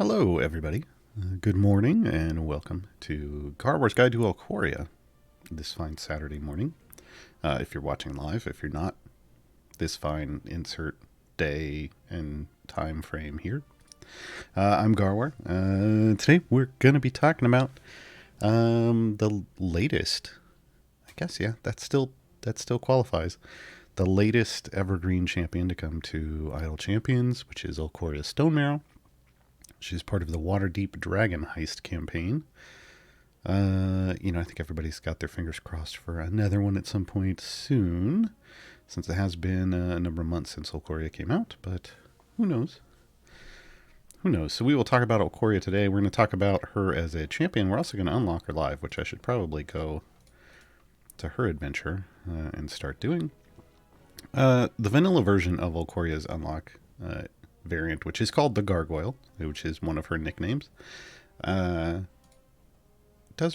Hello, everybody. Good morning, and welcome to Gaarawarr's Guide to Ulkoria this fine Saturday morning. If you're watching live, if you're not, this fine insert day and time frame here. I'm Gaarawarr. Today we're going to be talking about the latest. I guess, yeah, that still qualifies. The latest evergreen champion to come to Idle Champions, which is Ulkoria Stone Marrow. She's part of the Waterdeep Dragon Heist campaign. I think everybody's got their fingers crossed for another one at some point soon, since it has been a number of months since Ulkoria came out, but who knows? Who knows? So we will talk about Ulkoria today. We're going to talk about her as a champion. We're also going to unlock her live, which I should probably go to her adventure and start doing. The vanilla version of Ulkoria's unlock variant, which is called the Gargoyle, which is one of her nicknames, does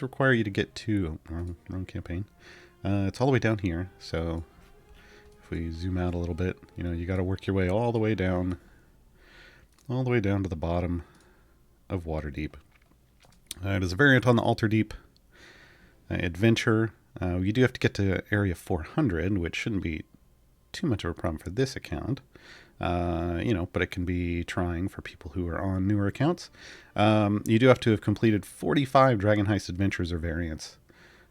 require you to get to wrong campaign. It's all the way down here, so if we zoom out a little bit, you got to work your way all the way down to the bottom of Waterdeep. It is a variant on the Altardeep adventure. You do have to get to area 400, which shouldn't be too much of a problem for this account. But it can be trying for people who are on newer accounts. You do have to have completed 45 Dragon Heist adventures or variants.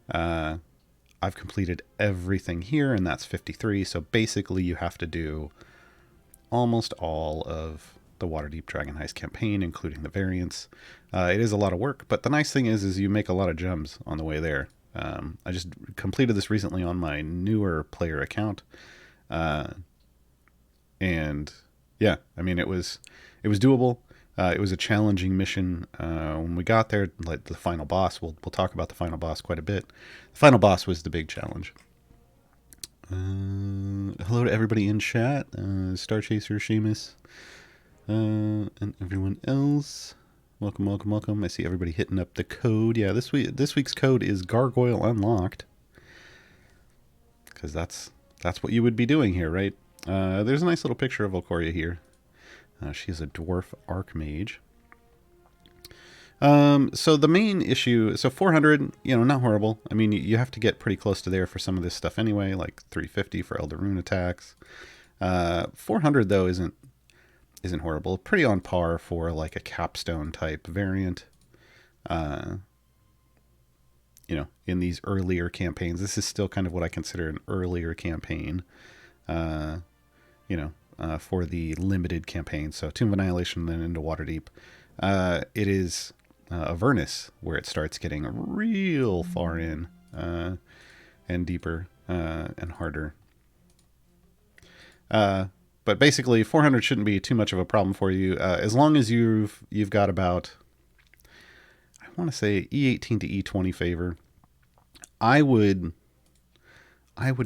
I've completed everything here, and that's 53. So basically, you have to do almost all of the Waterdeep Dragon Heist campaign, including the variants. It is a lot of work, but the nice thing is you make a lot of gems on the way there. I just completed this recently on my newer player account. And yeah, I mean, it was doable. It was a challenging mission. When we got there, like the final boss, we'll talk about the final boss quite a bit. The final boss was the big challenge. Hello to everybody in chat, Star Chaser, Seamus, and everyone else. Welcome, welcome, welcome. I see everybody hitting up the code. Yeah, this week's code is Gargoyle Unlocked, because that's what you would be doing here, right? There's a nice little picture of Ulkoria here. She is a dwarf archmage. So the main issue, 400, not horrible. I mean, you have to get pretty close to there for some of this stuff anyway, like 350 for Elder Rune attacks. 400 though isn't horrible. Pretty on par for like a capstone type variant. In these earlier campaigns, this is still kind of what I consider an earlier campaign. For the limited campaign. So Tomb of Annihilation, then into Waterdeep. It is Avernus where it starts getting real far in and deeper and harder. But basically, 400 shouldn't be too much of a problem for you as long as you've got about, I want to say, E18 to E20 favor. I would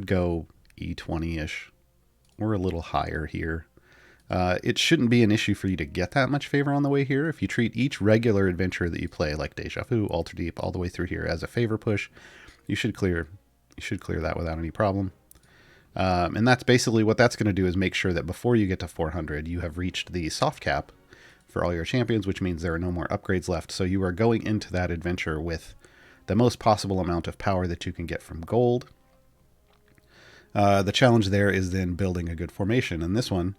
go E20-ish. Or a little higher here. It shouldn't be an issue for you to get that much favor on the way here. If you treat each regular adventure that you play, like Deja Vu, Altardeep, all the way through here as a favor push, you should clear that without any problem. And that's basically what that's going to do, is make sure that before you get to 400, you have reached the soft cap for all your champions, which means there are no more upgrades left. So you are going into that adventure with the most possible amount of power that you can get from gold. The challenge there is then building a good formation. And this one,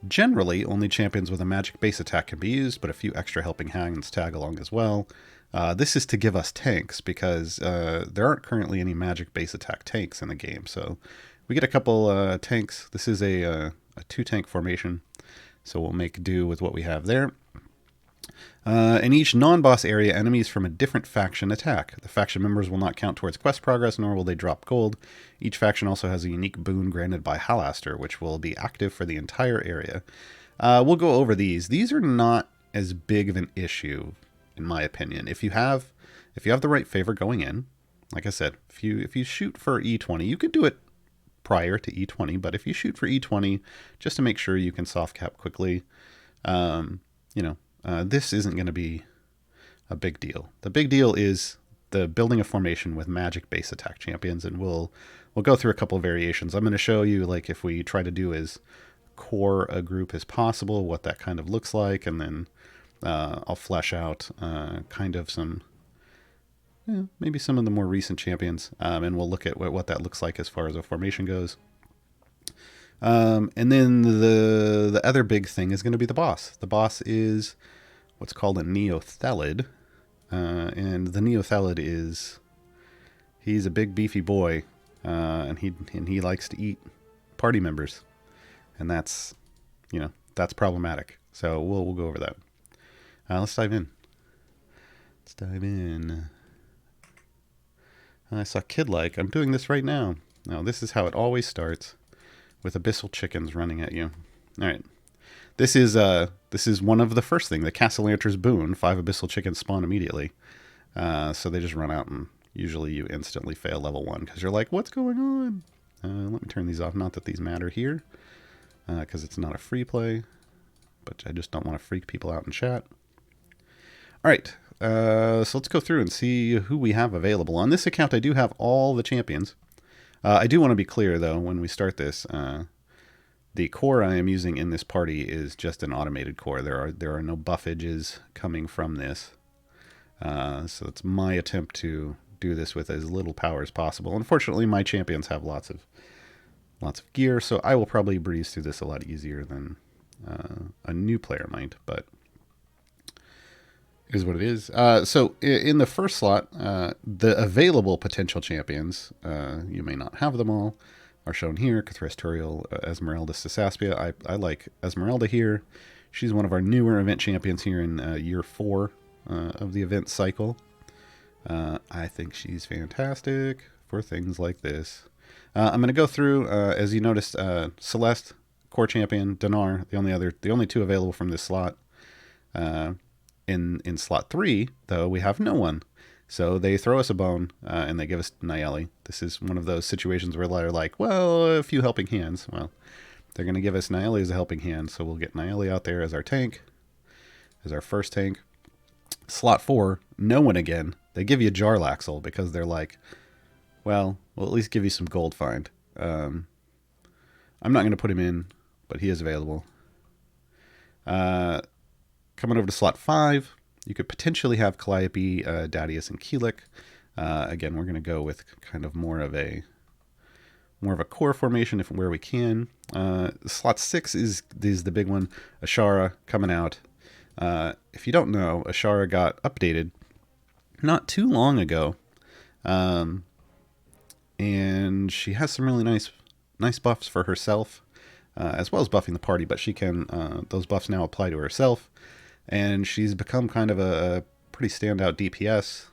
generally, only champions with a magic base attack can be used, but a few extra helping hands tag along as well. This is to give us tanks, because there aren't currently any magic base attack tanks in the game. So we get a couple tanks. This is a 2-tank formation, so we'll make do with what we have there. In each non-boss area, enemies from a different faction attack. The faction members will not count towards quest progress, nor will they drop gold. Each faction also has a unique boon granted by Halaster, which will be active for the entire area. We'll go over these. These are not as big of an issue, in my opinion. If you have the right favor going in, like I said, if you shoot for E20, you could do it prior to E20, but if you shoot for E20, just to make sure you can soft cap quickly, this isn't going to be a big deal. The big deal is the building a formation with magic base attack champions, and we'll go through a couple of variations. I'm going to show you, like, if we try to do as core a group as possible, what that kind of looks like, and then I'll flesh out kind of some, maybe some of the more recent champions, and we'll look at what that looks like as far as a formation goes. And then the other big thing is going to be the boss. The boss is what's called a Neothelid, and the Neothelid he's a big beefy boy, and he likes to eat party members, and that's problematic. So we'll go over that. Let's dive in. I saw Kid-like. I'm doing this right now. Now this is how it always starts, with abyssal chickens running at you. All right. This is one of the first thing. The Castellanter's Boon. 5 abyssal chickens spawn immediately. So they just run out, and usually you instantly fail level 1 because you're like, what's going on? Let me turn these off. Not that these matter here, because it's not a free play, but I just don't want to freak people out in chat. All right. So let's go through and see who we have available. On this account, I do have all the champions. I do want to be clear, though, when we start this, the core I am using in this party is just an automated core. There are no buffages coming from this. So it's my attempt to do this with as little power as possible. Unfortunately, my champions have lots of gear, so I will probably breeze through this a lot easier than a new player might, but is what it is. So in the first slot, the available potential champions, you may not have them all, are shown here. Cthulhu, Peril, Esmeralda, Cisaspia. I like Esmeralda here. She's one of our newer event champions here in year 4 of the event cycle. I think she's fantastic for things like this. I'm going to go through, as you noticed, Celeste, core champion, Dinar, the only 2 available from this slot. In slot 3, though, we have no one. So they throw us a bone, and they give us Nayeli. This is one of those situations where they're like, well, a few helping hands. Well, they're going to give us Nayeli as a helping hand, so we'll get Nayeli out there as our tank, as our first tank. Slot 4, no one again. They give you Jarlaxle because they're like, well, we'll at least give you some gold find. I'm not going to put him in, but he is available. Coming over to slot 5, you could potentially have Calliope, Dadius, and Keelik. Again, we're going to go with kind of more of a core formation where we can. Slot 6 is the big one. Ashara coming out. If you don't know, Ashara got updated not too long ago, and she has some really nice buffs for herself, as well as buffing the party. But she can those buffs now apply to herself. And she's become kind of a pretty standout DPS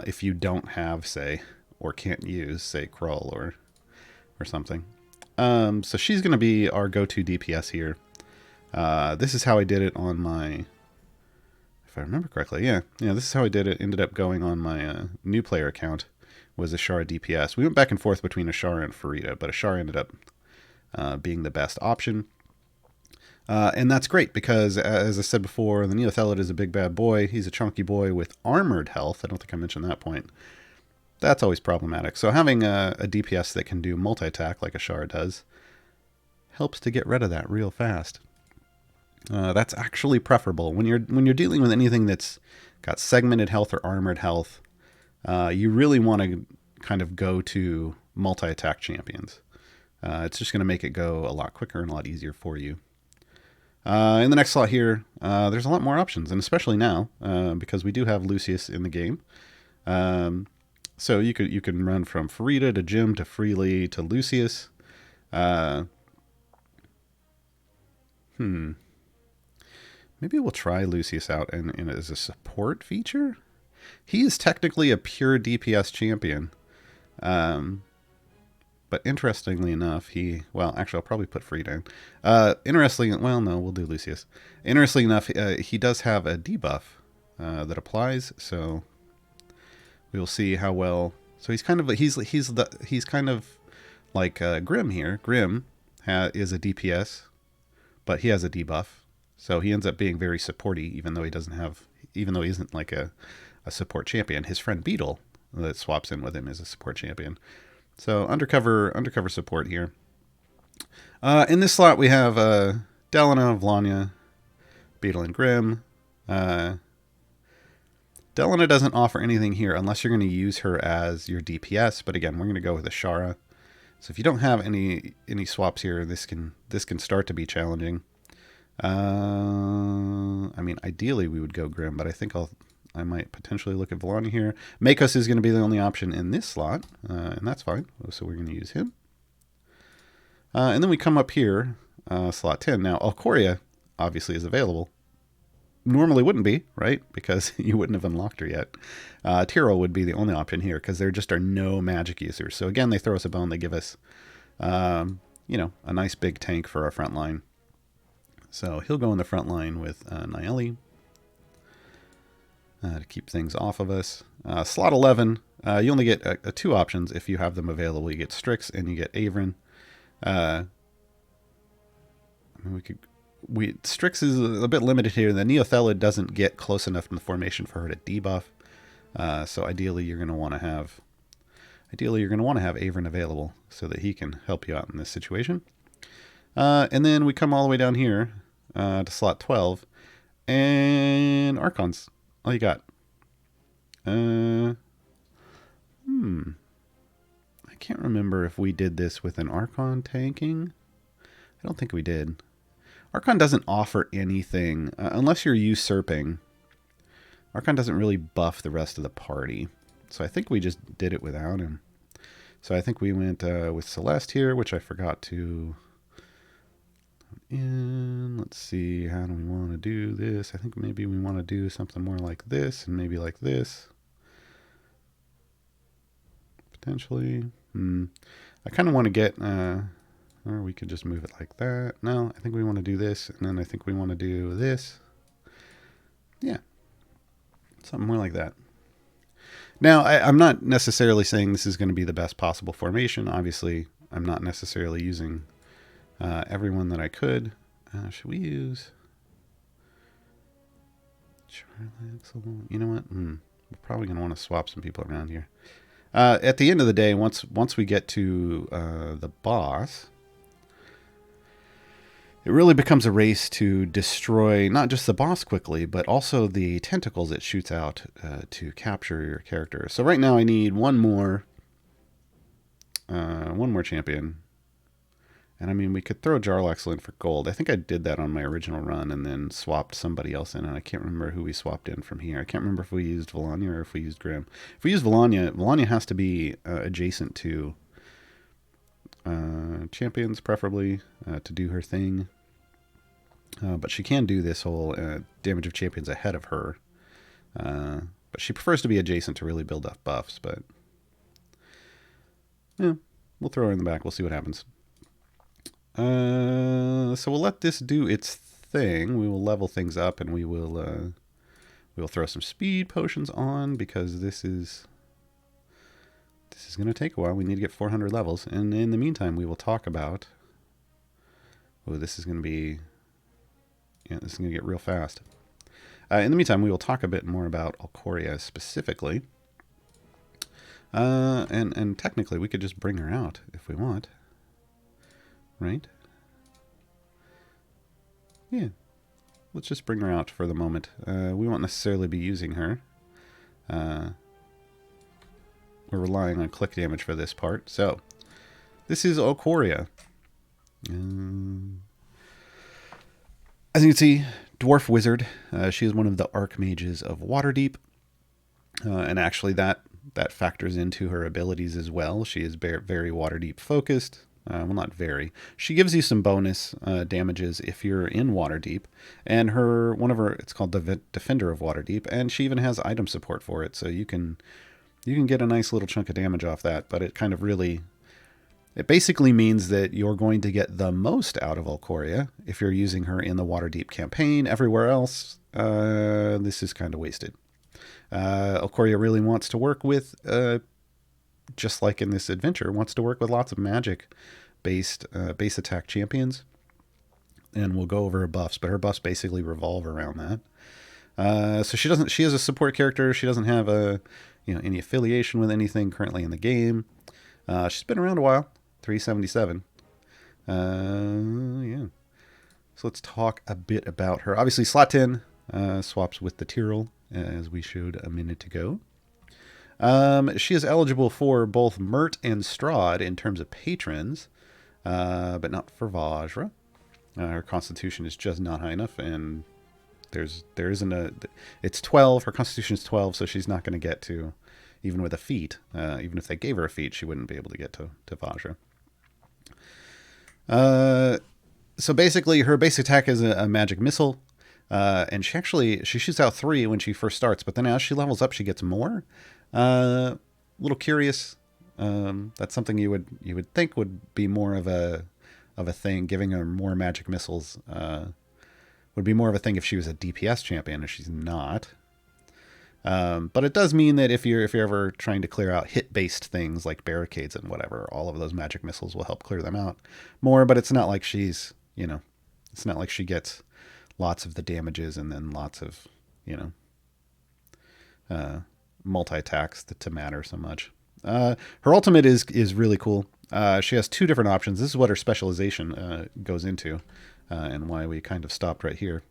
if you don't have, say, or can't use, say, Krull or something. So she's going to be our go-to DPS here. This is how I did it on my, if I remember correctly, yeah, this is how I did it. Ended up going on my new player account, was Ashara DPS. We went back and forth between Ashara and Farida, but Ashara ended up being the best option. And that's great because, as I said before, the Neothelid is a big bad boy. He's a chunky boy with armored health. I don't think I mentioned that point. That's always problematic. So having a DPS that can do multi-attack like Ashara does helps to get rid of that real fast. That's actually preferable. When you're dealing with anything that's got segmented health or armored health, you really want to kind of go to multi-attack champions. It's just going to make it go a lot quicker and a lot easier for you. In the next slot here, there's a lot more options, and especially now, because we do have Lucius in the game. So you can run from Farida to Jim to Freely to Lucius. Maybe we'll try Lucius out in as a support feature. He is technically a pure DPS champion. But interestingly enough, actually, I'll probably put Free down. We'll do Lucius. Interestingly enough, he does have a debuff that applies, so we'll see how well. So he's kind of like Grim here. Grim is a DPS, but he has a debuff, so he ends up being very supporty, even though he isn't like a support champion. His friend Beetle that swaps in with him is a support champion. So undercover support here. In this slot we have Delana, Vlanya, Beetle, and Grim. Delana doesn't offer anything here unless you're going to use her as your DPS. But again, we're going to go with Ashara. So if you don't have any swaps here, this can start to be challenging. I mean, ideally we would go Grim, but I think I might potentially look at Volanya here. Makos is going to be the only option in this slot, and that's fine. So we're going to use him. And then we come up here, slot 10. Now, Ulkoria obviously is available. Normally wouldn't be, right? Because you wouldn't have unlocked her yet. Tyrell would be the only option here because there just are no magic users. So again, they throw us a bone. They give us, a nice big tank for our front line. So he'll go in the front line with Naeli to keep things off of us. Slot 11, you only get two options if you have them available. You get Strix and you get Averin. Strix is a bit limited here. The Neothelid doesn't get close enough in the formation for her to debuff. So ideally you're going to want to have Averin available so that he can help you out in this situation. And then we come all the way down here to slot 12, and Archons. All you got. I can't remember if we did this with an Archon tanking. I don't think we did. Archon doesn't offer anything unless you're usurping. Archon doesn't really buff the rest of the party. So I think we just did it without him. So I think we went with Celeste here, which I forgot to... And let's see, how do we want to do this? I think maybe we want to do something more like this and maybe like this. Potentially. I kind of want to get... or we could just move it like that. No, I think we want to do this, and then I think we want to do this. Yeah. Something more like that. Now, I'm not necessarily saying this is going to be the best possible formation. Obviously, I'm not necessarily using everyone that I could. Should we use... Charlie? You know what? We're probably going to want to swap some people around here. At the end of the day, once we get to the boss... It really becomes a race to destroy not just the boss quickly, but also the tentacles it shoots out to capture your character. So right now I need one more champion. And I mean, we could throw Jarlaxle in for gold. I think I did that on my original run and then swapped somebody else in. And I can't remember who we swapped in from here. I can't remember if we used Volanya or if we used Grim. If we use Volanya has to be adjacent to champions, preferably, to do her thing. But she can do this whole damage of champions ahead of her. But she prefers to be adjacent to really build up buffs. But yeah, we'll throw her in the back. We'll see what happens. So we'll let this do its thing. We will level things up, and we will throw some speed potions on because this is going to take a while. We need to get 400 levels, and in the meantime, we will talk about. Oh, this is going to be. Yeah, this is going to get real fast. In the meantime, we will talk a bit more about Ulkoria specifically. And technically, we could just bring her out if we want. Right? Yeah. Let's just bring her out for the moment. We won't necessarily be using her. We're relying on click damage for this part. So, this is Ulkoria. As you can see, Dwarf Wizard. She is one of the Archmages of Waterdeep. And actually that factors into her abilities as well. She is very Waterdeep focused. Well, not very. She gives you some bonus damages if you're in Waterdeep. And it's called the Defender of Waterdeep. And she even has item support for it. So you can get a nice little chunk of damage off that. But it kind of really... It basically means that you're going to get the most out of Ulkoria if you're using her in the Waterdeep campaign. Everywhere else, this is kind of wasted. Ulkoria really wants to work with, just like in this adventure, wants to work with lots of magic-based base attack champions. And we'll go over her buffs, but her buffs basically revolve around that. So she is a support character. She doesn't have any affiliation with anything currently in the game. She's been around a while. 377. Yeah. So let's talk a bit about her. Obviously, slot 10, swaps with the Peril, as we showed a minute ago. She is eligible for both Mert and Strahd in terms of patrons, but not for Vajra. Her constitution is just not high enough, and there isn't a... It's 12. Her constitution is 12, so she's not going to get to... Even with a feat, even if they gave her a feat, she wouldn't be able to get to Vajra. So basically, her base attack is a magic missile, and she shoots out 3 when she first starts, but then as she levels up, she gets more. A little curious. That's something you would think would be more of a thing. Giving her more magic missiles would be more of a thing if she was a DPS champion, and she's not. But it does mean that if you're ever trying to clear out hit-based things like barricades and whatever, all of those magic missiles will help clear them out more. But it's not like she's, it's not like she gets lots of the damages and then lots of, multi-attacks to matter so much. Her ultimate is really cool. She has 2 different options. This is what her specialization goes into, and why we kind of stopped right here.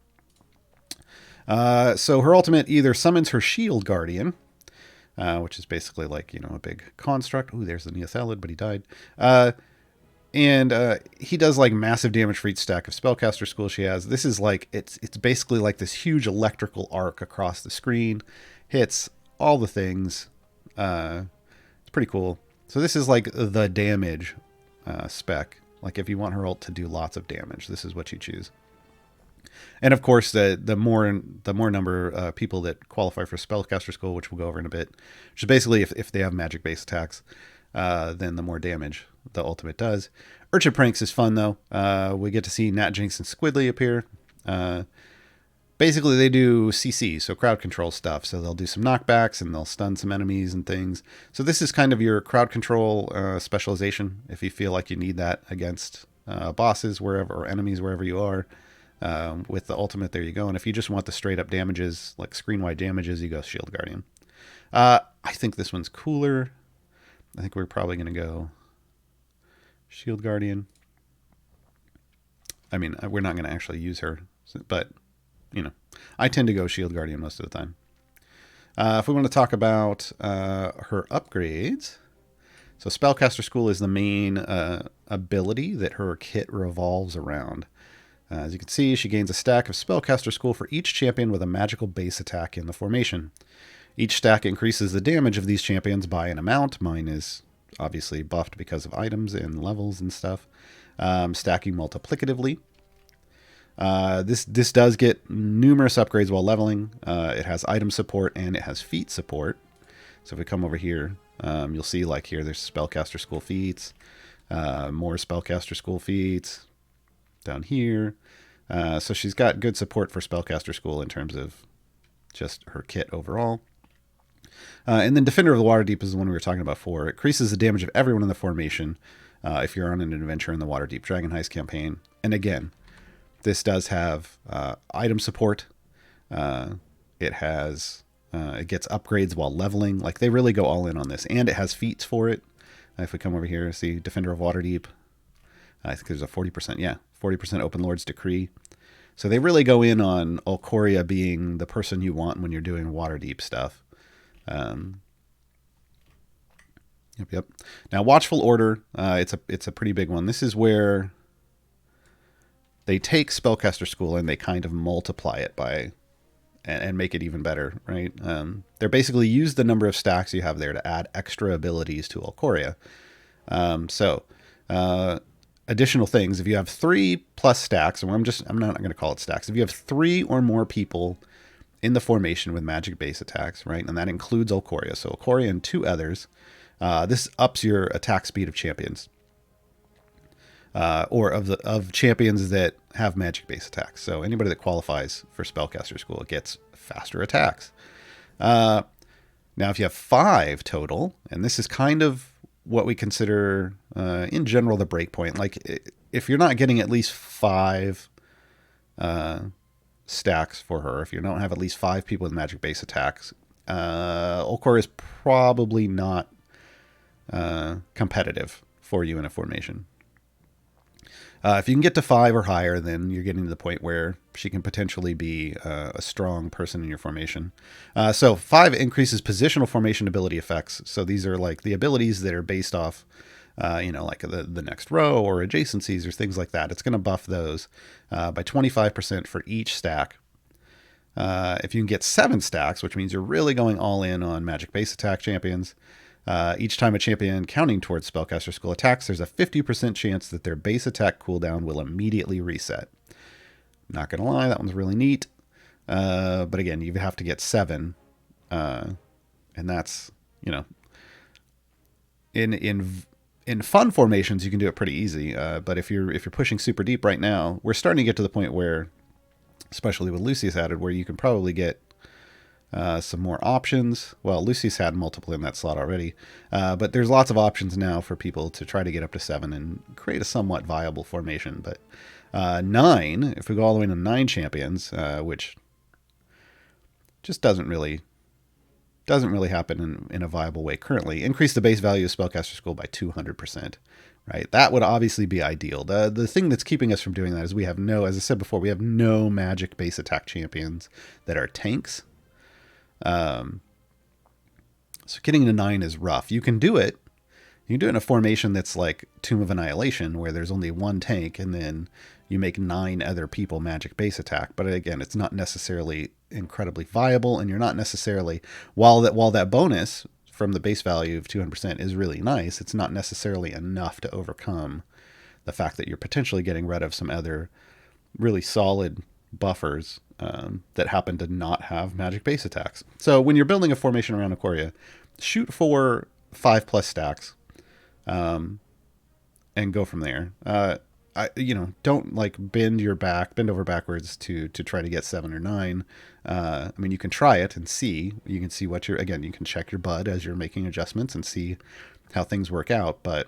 So her ultimate either summons her Shield Guardian, which is basically like, a big construct. Ooh, there's the Neothelid, but he died. And he does like massive damage for each stack of Spellcaster School she has. This is like, it's basically like this huge electrical arc across the screen. Hits all the things. It's pretty cool. So this is like the damage spec. Like if you want her ult to do lots of damage, this is what you choose. And of course, the more number people that qualify for Spellcaster School, which we'll go over in a bit, which is basically if they have magic based attacks, then the more damage the ultimate does. Urchin Pranks is fun though. We get to see Nat Jinx and Squidly appear. Basically, they do CC, so crowd control stuff. So they'll do some knockbacks and they'll stun some enemies and things. So this is kind of your crowd control specialization if you feel like you need that against bosses wherever or enemies wherever you are. With the ultimate, there you go. And if you just want the straight up damages, like screen wide damages, you go Shield Guardian. I think this one's cooler. I think we're probably going to go Shield Guardian. I mean, we're not going to actually use her, but I tend to go Shield Guardian most of the time. If we want to talk about her upgrades, so Spellcaster School is the main ability that her kit revolves around. As you can see, she gains a stack of Spellcaster School for each champion with a magical base attack in the formation. Each stack increases the damage of these champions by an amount. Mine is obviously buffed because of items and levels and stuff. Stacking multiplicatively. This does get numerous upgrades while leveling. It has item support and it has feat support. So if we come over here, you'll see like here there's Spellcaster School feats, more Spellcaster School feats. Down here. So she's got good support for Spellcaster School in terms of just her kit overall. And then Defender of the Waterdeep is the one we were talking about before. It increases the damage of everyone in the formation if you're on an adventure in the Waterdeep Dragon Heist campaign. And again, this does have item support. It has it gets upgrades while leveling. Like they really go all in on this. And it has feats for it. If we come over here, see Defender of Waterdeep. I think there's a 40%, 40% Open Lord's Decree. So they really go in on Ulkoria being the person you want when you're doing Waterdeep stuff. Yep. Now, Watchful Order, it's a pretty big one. This is where they take Spellcaster School and they kind of multiply it by and make it even better, right? They're basically use the number of stacks you have there to add extra abilities to Ulkoria. Additional things, if you have 3 plus stacks, and I'm not going to call it stacks. If you have 3 or more people in the formation with magic base attacks, right, and that includes Ulkoria, so Ulkoria and 2 others, this ups your attack speed of champions, or of champions that have magic base attacks. So anybody that qualifies for Spellcaster School gets faster attacks. Now, if you have 5 total, and this is kind of what we consider in general the breakpoint. Like if you're not getting at least 5 stacks for her, if you don't have at least 5 people with magic base attacks, Ulkoria is probably not competitive for you in a formation. If you can get to 5 or higher, then you're getting to the point where she can potentially be a strong person in your formation. So 5 increases positional formation ability effects. So these are like the abilities that are based off, like the next row or adjacencies or things like that. It's going to buff those by 25% for each stack. If you can get 7 stacks, which means you're really going all in on magic base attack champions, each time a champion counting towards Spellcaster School attacks, there's a 50% chance that their base attack cooldown will immediately reset. Not going to lie, that one's really neat. But again, you have to get 7. And that's, in fun formations, you can do it pretty easy. But if you're pushing super deep right now, we're starting to get to the point where, especially with Lucius added, where you can probably get some more options. Well, Lucius had multiple in that slot already, but there's lots of options now for people to try to get up to 7 and create a somewhat viable formation. But 9, if we go all the way to 9 champions, which just doesn't really happen in a viable way currently, increase the base value of Spellcaster School by 200%. Right, that would obviously be ideal. The thing that's keeping us from doing that is we have no, as I said before, we have no magic base attack champions that are tanks. So getting to 9 is rough. You can do it. You can do it in a formation that's like Tomb of Annihilation, where there's only 1 tank, and then you make 9 other people magic base attack. But again, it's not necessarily incredibly viable, and you're not necessarily, while that bonus from the base value of 200% is really nice, it's not necessarily enough to overcome the fact that you're potentially getting rid of some other really solid buffers that happen to not have magic base attacks. So when you're building a formation around Ulkoria, shoot for 5+ stacks, and go from there. Don't like bend over backwards to try to get 7 or 9. I mean, you can try it and see. You can see you can check your bud as you're making adjustments and see how things work out. But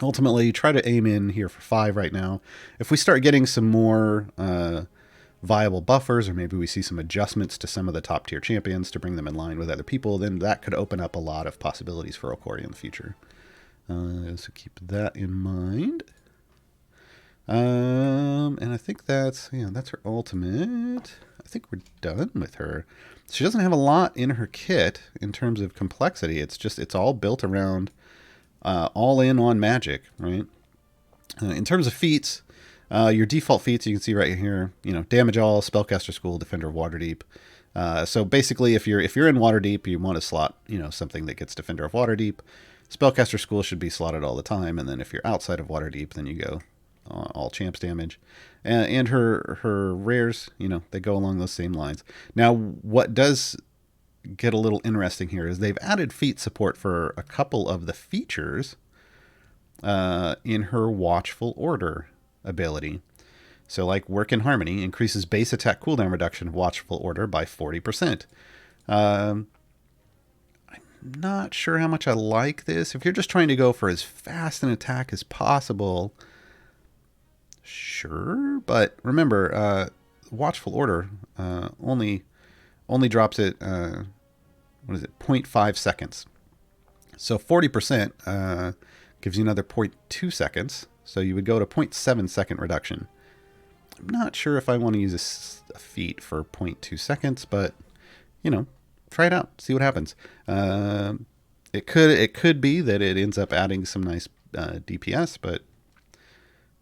ultimately, try to aim in here for 5 right now. If we start getting some more viable buffers, or maybe we see some adjustments to some of the top tier champions to bring them in line with other people, then that could open up a lot of possibilities for Ulkoria in the future. So keep that in mind. And I think that's her ultimate. I think we're done with her. She doesn't have a lot in her kit in terms of complexity. It's all built around all in on magic, right? In terms of feats, your default feats you can see right here. Damage all, Spellcaster School, Defender of Waterdeep. So basically, if you're in Waterdeep, you want to slot something that gets Defender of Waterdeep. Spellcaster School should be slotted all the time, and then if you're outside of Waterdeep, then you go all champs damage. And her rares, they go along those same lines. Now, what does get a little interesting here is they've added feat support for a couple of the features in her Watchful Order ability. So like Work in Harmony increases base attack cooldown reduction of Watchful Order by 40%. I'm not sure how much I like this. If you're just trying to go for as fast an attack as possible, sure. But remember, Watchful Order only drops it, 0.5 seconds. So 40% gives you another 0.2 seconds. So you would go to 0.7 second reduction. I'm not sure if I want to use a feat for 0.2 seconds, but try it out, see what happens. It could be that it ends up adding some nice DPS, but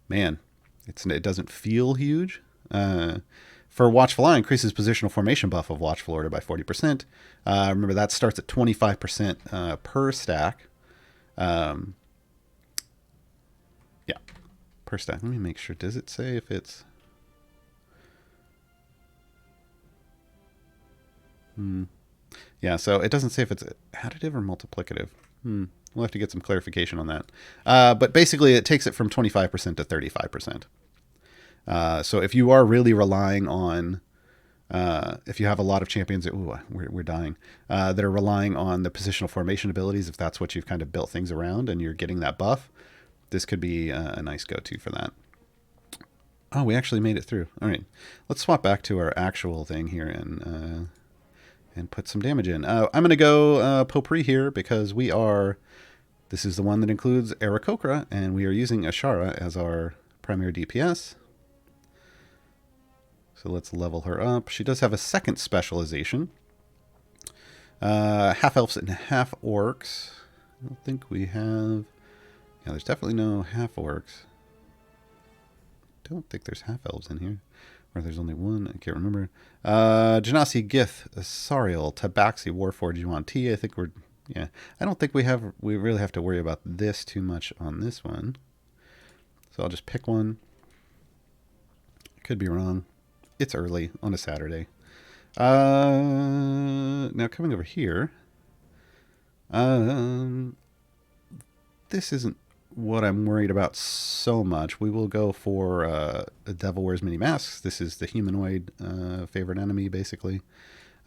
man, it doesn't feel huge. For Watchful Eye, increases positional formation buff of Watchful Order by 40%. Remember, that starts at 25% per stack. Per stack. Let me make sure. Does it say if it's... Yeah, so it doesn't say if it's additive or multiplicative. We'll have to get some clarification on that. But basically, it takes it from 25% to 35%. So if you are really relying on, if you have a lot of champions, we're dying, that are relying on the positional formation abilities, if that's what you've kind of built things around and you're getting that buff, this could be a nice go-to for that. Oh, we actually made it through. All right, let's swap back to our actual thing here and put some damage in. I'm going to go Potpourri here because this is the one that includes Aarakocra, and we are using Ashara as our primary DPS. So let's level her up. She does have a second specialization. Half elves and half orcs. I don't think we have... Yeah, there's definitely no half orcs. Don't think there's half elves in here. Or there's only one. I can't remember. Genasi, Gith, Sariel, Tabaxi, Warforged, Yuan T. I think we're... Yeah. I don't think we really have to worry about this too much on this one. So I'll just pick one. Could be wrong. It's early on a Saturday. Now coming over here. This isn't what I'm worried about so much. We will go for the Devil Wears Many Masks. This is the humanoid favorite enemy, basically.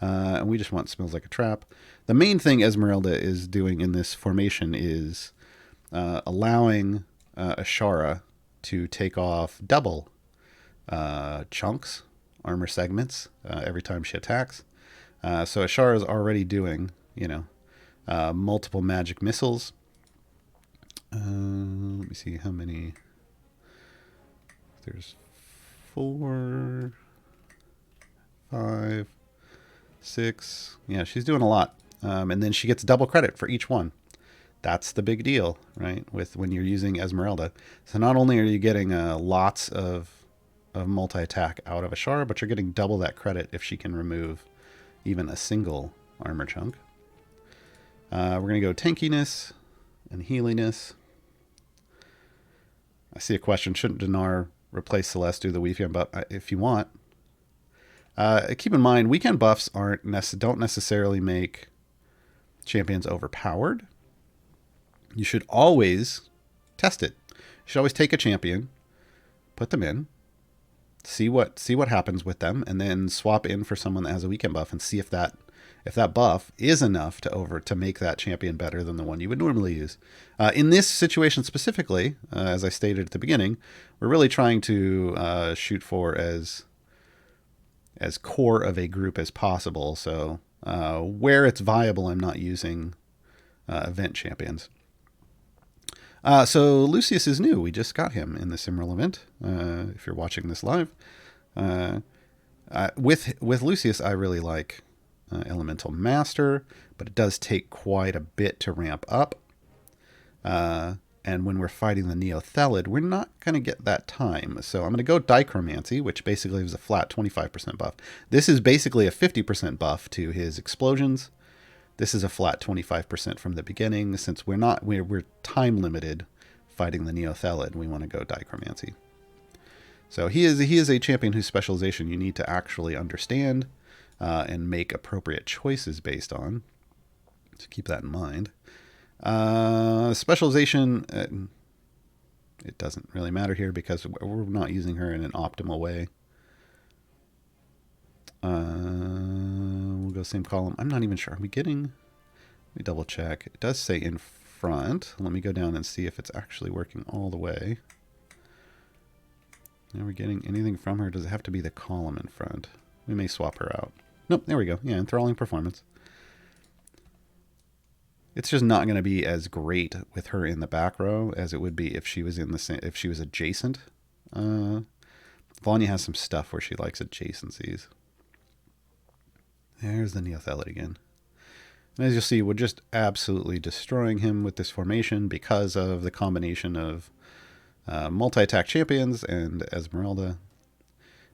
And we just want Smells Like a Trap. The main thing Esmeralda is doing in this formation is allowing Ashara to take off double chunks, armor segments, every time she attacks. So Ashara is already doing, multiple magic missiles. Let me see how many. There's 4, 5, 6. Yeah, she's doing a lot. And then she gets double credit for each one. That's the big deal, right? When you're using Esmeralda. So not only are you getting lots of multi-attack out of Ashara, but you're getting double that credit if she can remove even a single armor chunk. We're going to go tankiness and healiness. I see a question. Shouldn't Dinar replace Celeste, do the weekend buff? If you want. Keep in mind, weekend buffs don't necessarily make champions overpowered. You should always test it. You should always take a champion, put them in, see what happens with them, and then swap in for someone that has a weekend buff and see if that buff is enough to make that champion better than the one you would normally use. In this situation specifically, as I stated at the beginning, we're really trying to shoot for as core of a group as possible. So where it's viable, I'm not using event champions. So Lucius is new. We just got him in the Simral event. If you're watching this live, with Lucius, I really like Elemental Master, but it does take quite a bit to ramp up. And when we're fighting the Neothelid, we're not going to get that time. So I'm going to go Dichromancy, which basically is a flat 25% buff. This is basically a 50% buff to his explosions. This is a flat 25% from the beginning. Since we're time limited fighting the Neothelid, we want to go Dichromancy. So he is a champion whose specialization you need to actually understand and make appropriate choices based on. So keep that in mind. Specialization, it doesn't really matter here because we're not using her in an optimal way. We'll go same column. I'm not even sure. Are we getting... Let me double check. It does say in front. Let me go down and see if it's actually working all the way. Are we getting anything from her? Does it have to be the column in front? We may swap her out. Nope, there we go. Yeah, enthralling performance. It's just not going to be as great with her in the back row as it would be if she was if she was adjacent. Vanya has some stuff where she likes adjacencies. There's the Neothelid again. And as you'll see, we're just absolutely destroying him with this formation because of the combination of multi-attack champions and Esmeralda.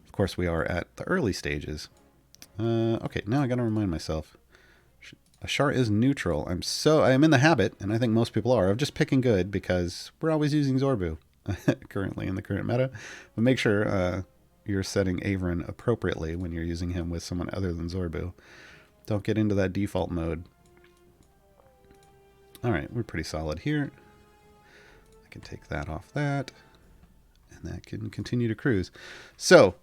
Of course, we are at the early stages. Okay, now I got to remind myself. Ashara is neutral. I am in the habit, and I think most people are, of just picking good because we're always using Zorbu currently in the current meta. But make sure you're setting Averin appropriately when you're using him with someone other than Zorbu. Don't get into that default mode. All right, we're pretty solid here. I can take that off that, and that can continue to cruise. So,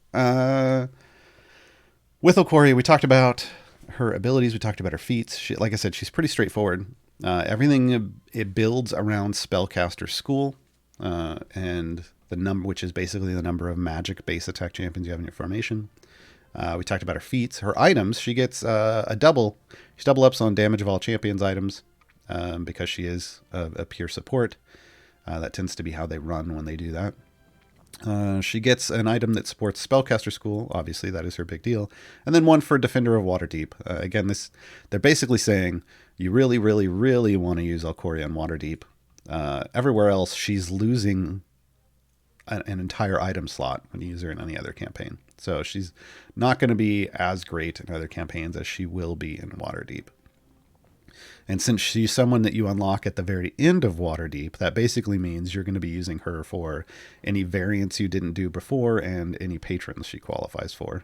with Ulkoria, we talked about her abilities. We talked about her feats. Like I said, she's pretty straightforward. Everything, it builds around Spellcaster School, and the number, which is basically the number of magic base attack champions you have in your formation. We talked about her feats. Her items, she gets a double. She double ups on damage of all champions items because she is a pure support. That tends to be how they run when they do that. She gets an item that supports Spellcaster School. Obviously, that is her big deal. And then one for Defender of Waterdeep. Again, they're basically saying you really, really, really want to use Ulkoria in Waterdeep. Everywhere else, she's losing an entire item slot when you use her in any other campaign. So she's not going to be as great in other campaigns as she will be in Waterdeep. And since she's someone that you unlock at the very end of Waterdeep, that basically means you're going to be using her for any variants you didn't do before and any patrons she qualifies for.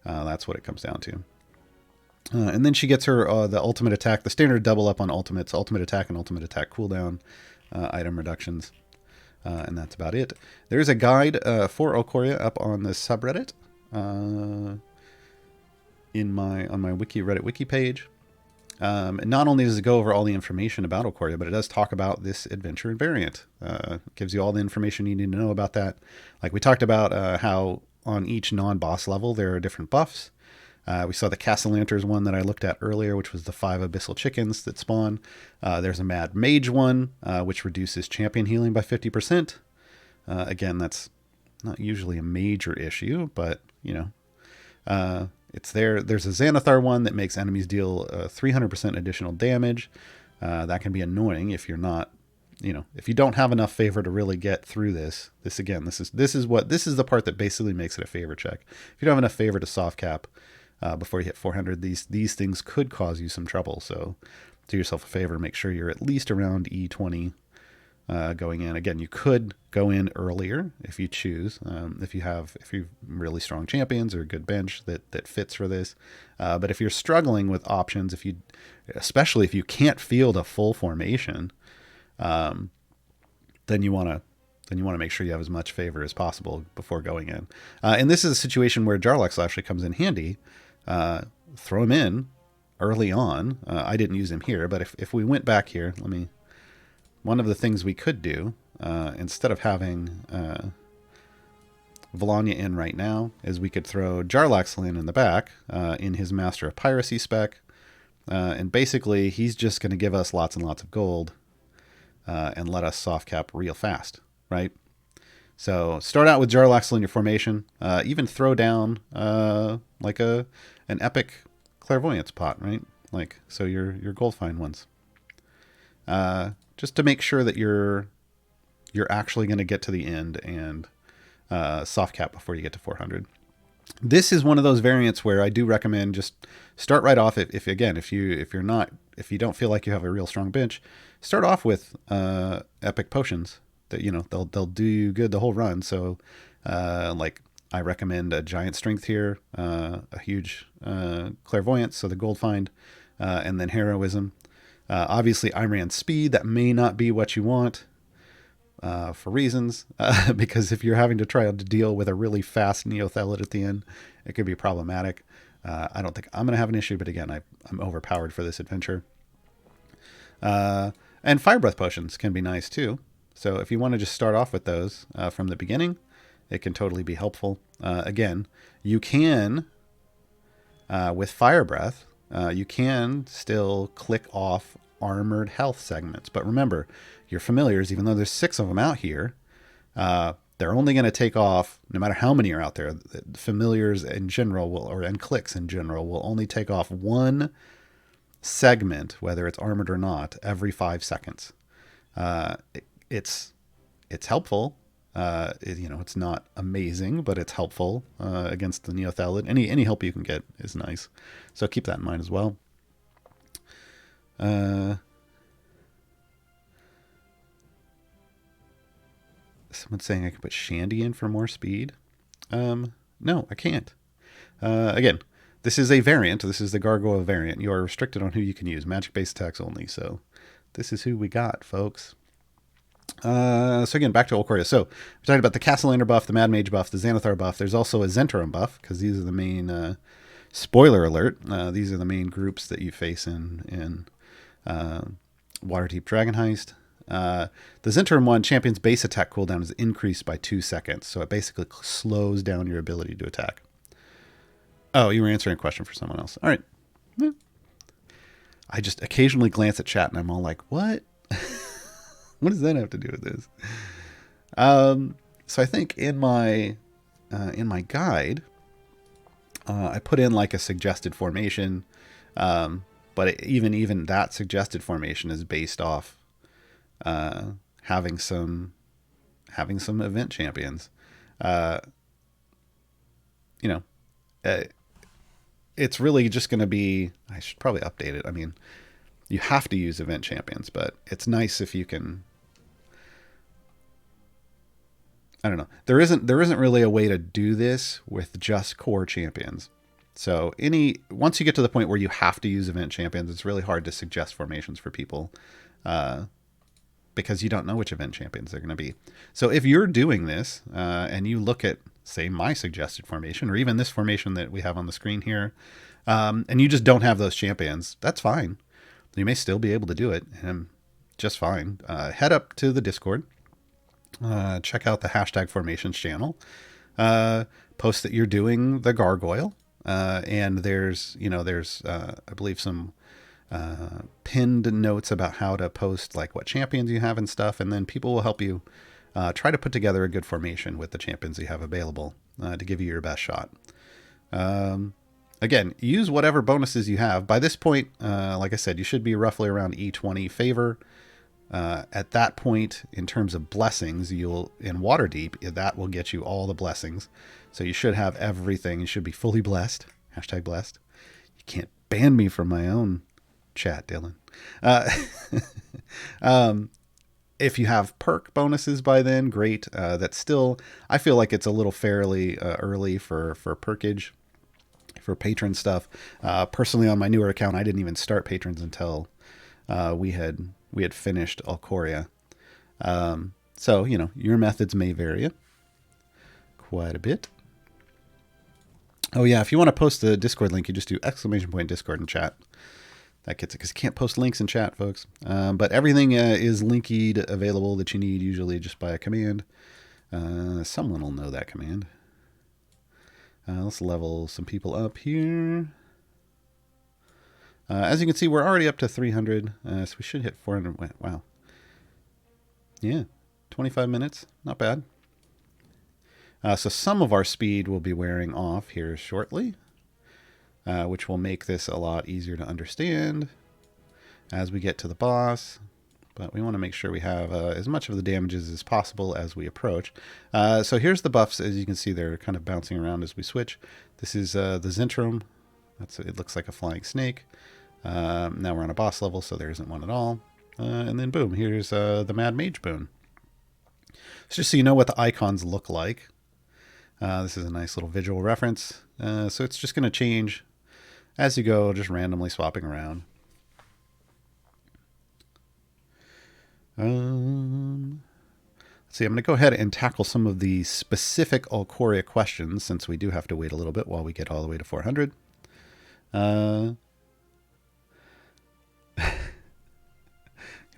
That's what it comes down to. And then she gets her the ultimate attack, the standard double up on ultimates, ultimate attack and ultimate attack cooldown item reductions. And that's about it. There's a guide for Ulkoria up on the subreddit on my Reddit wiki page. And not only does it go over all the information about Ulkoria, but it does talk about this adventure and variant. It gives you all the information you need to know about that. Like we talked about how on each non-boss level there are different buffs. We saw the Castellanter's one that I looked at earlier, which was the 5 abyssal chickens that spawn. There's a Mad Mage one, which reduces champion healing by 50%. Again, that's not usually a major issue, but, you know, it's there. There's a Xanathar one that makes enemies deal 300% additional damage. That can be annoying if you're not, you know, if you don't have enough favor to really get through this. This is the part that basically makes it a favor check. If you don't have enough favor to soft cap before you hit 400, these things could cause you some trouble. So do yourself a favor, make sure you're at least around E20 going in. Again, you could go in earlier if you choose, if you really strong champions or a good bench that fits for this. But if you're struggling with options, especially if you can't field a full formation, then you want to make sure you have as much favor as possible before going in. And this is a situation where Jarlaxle actually comes in handy. Throw him in early on. I didn't use him here, but if we went back here, one of the things we could do, instead of having Volanya in right now, is we could throw Jarlaxle in the back in his Master of Piracy spec. And basically, he's just going to give us lots and lots of gold and let us soft cap real fast, right? So start out with Jarlaxle in your formation. Even throw down like an epic clairvoyance pot, right? Like, so your gold fine ones. Just to make sure that you're actually going to get to the end and soft cap before you get to 400. This is one of those variants where I do recommend just start right off. If you don't feel like you have a real strong bench, start off with epic potions that, you know, they'll do you good the whole run. So like I recommend a giant strength here, a huge clairvoyance, so the gold find, and then heroism. Obviously, I ran speed. That may not be what you want for reasons, because if you're having to try to deal with a really fast Neothelid at the end, it could be problematic. I don't think I'm going to have an issue, but again, I'm overpowered for this adventure. And fire breath potions can be nice too. So if you want to just start off with those from the beginning, it can totally be helpful. Again, you can, with fire breath, you can still click off armored health segments. But remember, your familiars, even though there's 6 of them out here, they're only going to take off, no matter how many are out there. Familiars in general and clicks in general will only take off 1 segment, whether it's armored or not, every 5 seconds. It's helpful. It's not amazing, but it's helpful against the Neothelid. Any help you can get is nice. So keep that in mind as well. Someone's saying I can put Shandy in for more speed. No, I can't. Again, this is a variant. This is the Gargoyle variant. You are restricted on who you can use. Magic-based attacks only. So this is who we got, folks. So again, back to Ulkoria. So we talked about the Castellander buff, the Mad Mage buff, the Xanathar buff. There's also a Zentarum buff, because these are the main, spoiler alert, these are the main groups that you face in Waterdeep Dragon Heist. The Zentarum one, champion's base attack cooldown is increased by 2 seconds, so it basically slows down your ability to attack. Oh, you were answering a question for someone else. All right. Yeah. I just occasionally glance at chat and I'm all like, what? What does that have to do with this? So I think in my guide, I put in like a suggested formation, but even that suggested formation is based off having some event champions. Uh, you know, uh, it's really just going to be. I should probably update it. I mean, you have to use event champions, but it's nice if you can. I don't know. There isn't really a way to do this with just core champions. So once you get to the point where you have to use event champions, it's really hard to suggest formations for people, because you don't know which event champions they're going to be. So if you're doing this and you look at, say, my suggested formation, or even this formation that we have on the screen here, and you just don't have those champions, that's fine. You may still be able to do it, just fine. Head up to the Discord. Check out the hashtag formations channel. Post that you're doing the Gargoyle, and there's I believe some pinned notes about how to post like what champions you have and stuff, and then people will help you try to put together a good formation with the champions you have available to give you your best shot. Again, use whatever bonuses you have. By this point, like I said, you should be roughly around E20 favor. At that point, in terms of blessings, in Waterdeep, that will get you all the blessings. So you should have everything. You should be fully blessed. Hashtag blessed. You can't ban me from my own chat, Dylan. If you have perk bonuses by then, great. That's still, I feel like it's a little fairly early for perkage, for patron stuff. Personally, on my newer account, I didn't even start patrons until we had finished Ulkoria. So, your methods may vary quite a bit. Oh, yeah, if you want to post the Discord link, you just do !Discord in chat. That gets it, because you can't post links in chat, folks. But everything is linked available that you need, usually just by a command. Someone will know that command. Let's level some people up here. As you can see, we're already up to 300, so we should hit 400. Wow. Yeah, 25 minutes. Not bad. So some of our speed will be wearing off here shortly, which will make this a lot easier to understand as we get to the boss. But we want to make sure we have as much of the damages as possible as we approach. So here's the buffs. As you can see, they're kind of bouncing around as we switch. This is the Zentrum. It looks like a flying snake. Now we're on a boss level, so there isn't one at all. And then boom, here's the Mad Mage boon. So just so you know what the icons look like. This is a nice little visual reference. So it's just going to change as you go, just randomly swapping around. Let's see, I'm going to go ahead and tackle some of the specific Ulkoria questions, since we do have to wait a little bit while we get all the way to 400.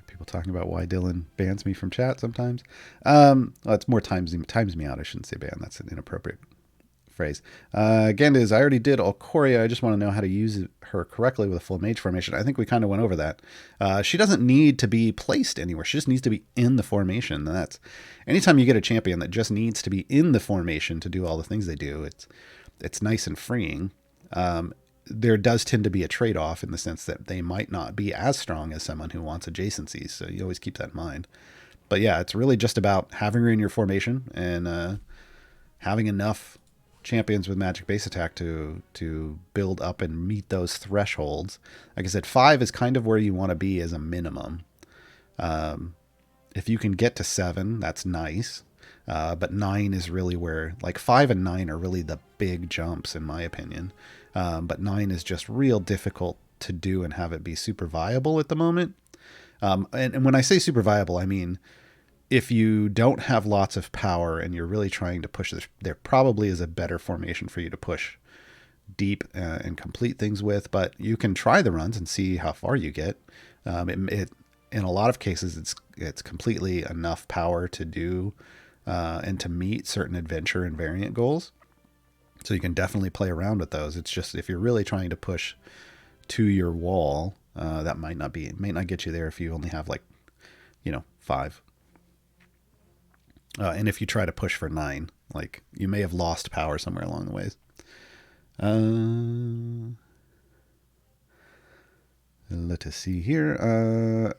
People talking about why Dylan bans me from chat sometimes. Well, it's more times me out. I shouldn't say ban. That's an inappropriate phrase. Again, I already did Ulkoria. I just want to know how to use her correctly with a full mage formation. I think we kind of went over that. She doesn't need to be placed anywhere. She just needs to be in the formation. And that's anytime you get a champion that just needs to be in the formation to do all the things they do. It's nice and freeing. There does tend to be a trade-off in the sense that they might not be as strong as someone who wants adjacencies. So you always keep that in mind. But yeah, it's really just about having her in your formation and having enough champions with magic base attack to build up and meet those thresholds. Like I said, 5 is kind of where you want to be as a minimum. If you can get to 7, that's nice. But 9 is really where, like 5 and 9 are really the big jumps in my opinion. But 9 is just real difficult to do and have it be super viable at the moment. And when I say super viable, I mean, if you don't have lots of power and you're really trying to push this, there probably is a better formation for you to push deep and complete things with, but you can try the runs and see how far you get. In a lot of cases, it's completely enough power to do and to meet certain adventure and variant goals. So you can definitely play around with those. It's just if you're really trying to push to your wall, that might not get you there if you only have 5. And if you try to push for 9, like, you may have lost power somewhere along the ways. Let us see here.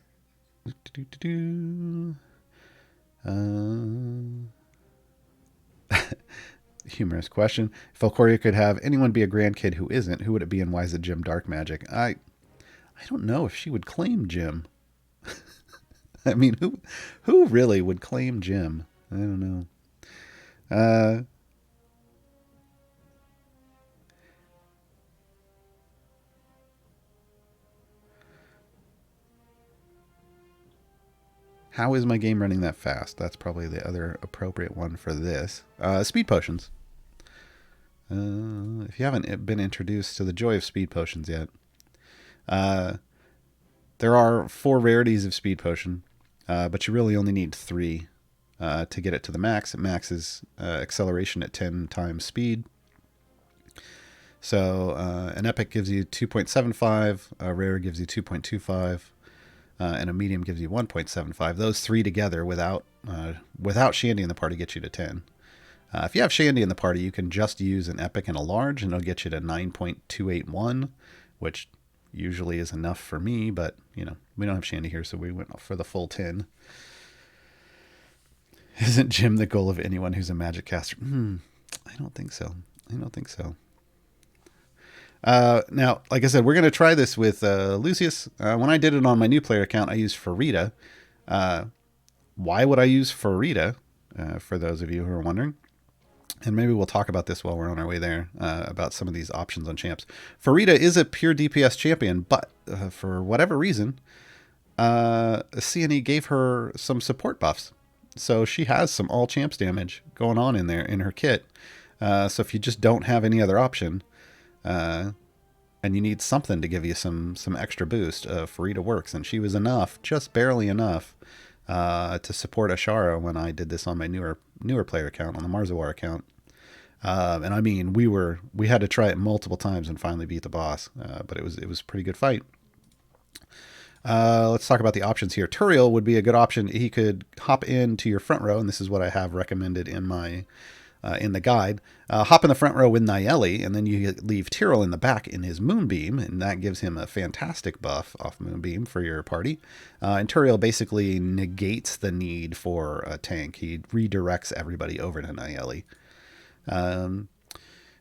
Humorous question. If Ulkoria could have anyone be a grandkid who isn't, who would it be and why is it Jim Dark Magic? I don't know if she would claim Jim. I mean, who really would claim Jim? I don't know. How is my game running that fast? That's probably the other appropriate one for this. Speed potions. If you haven't been introduced to the joy of speed potions yet, there are 4 rarities of speed potion, but you really only need 3 to get it to the max. It maxes acceleration at 10 times speed. So an epic gives you 2.75, a rare gives you 2.25, and a medium gives you 1.75. Those 3 together without Shandy in the party get you to 10. If you have Shandy in the party, you can just use an epic and a large, and it'll get you to 9.281, which usually is enough for me, but, you know, we don't have Shandy here, so we went for the full 10. Isn't Jim the goal of anyone who's a magic caster? I don't think so. Now, like I said, we're going to try this with Lucius. When I did it on my new player account, I used Farida. Why would I use Farida? For those of you who are wondering. And maybe we'll talk about this while we're on our way there, about some of these options on champs. Farida is a pure DPS champion, but for whatever reason, CNE gave her some support buffs. So she has some all champs damage going on in there in her kit. So if you just don't have any other option, and you need something to give you some extra boost, Farida works. And she was enough, just barely enough, to support Ashara when I did this on my newer player account, on the Gaarawarr account. And I mean, we had to try it multiple times and finally beat the boss, but it was a pretty good fight. Let's talk about the options here. Peril would be a good option. He could hop into your front row, and this is what I have recommended in my in the guide. Hop in the front row with Nayeli, and then you leave Tyrell in the back in his Moonbeam, and that gives him a fantastic buff off Moonbeam for your party. And Tyrell basically negates the need for a tank. He redirects everybody over to Nayeli.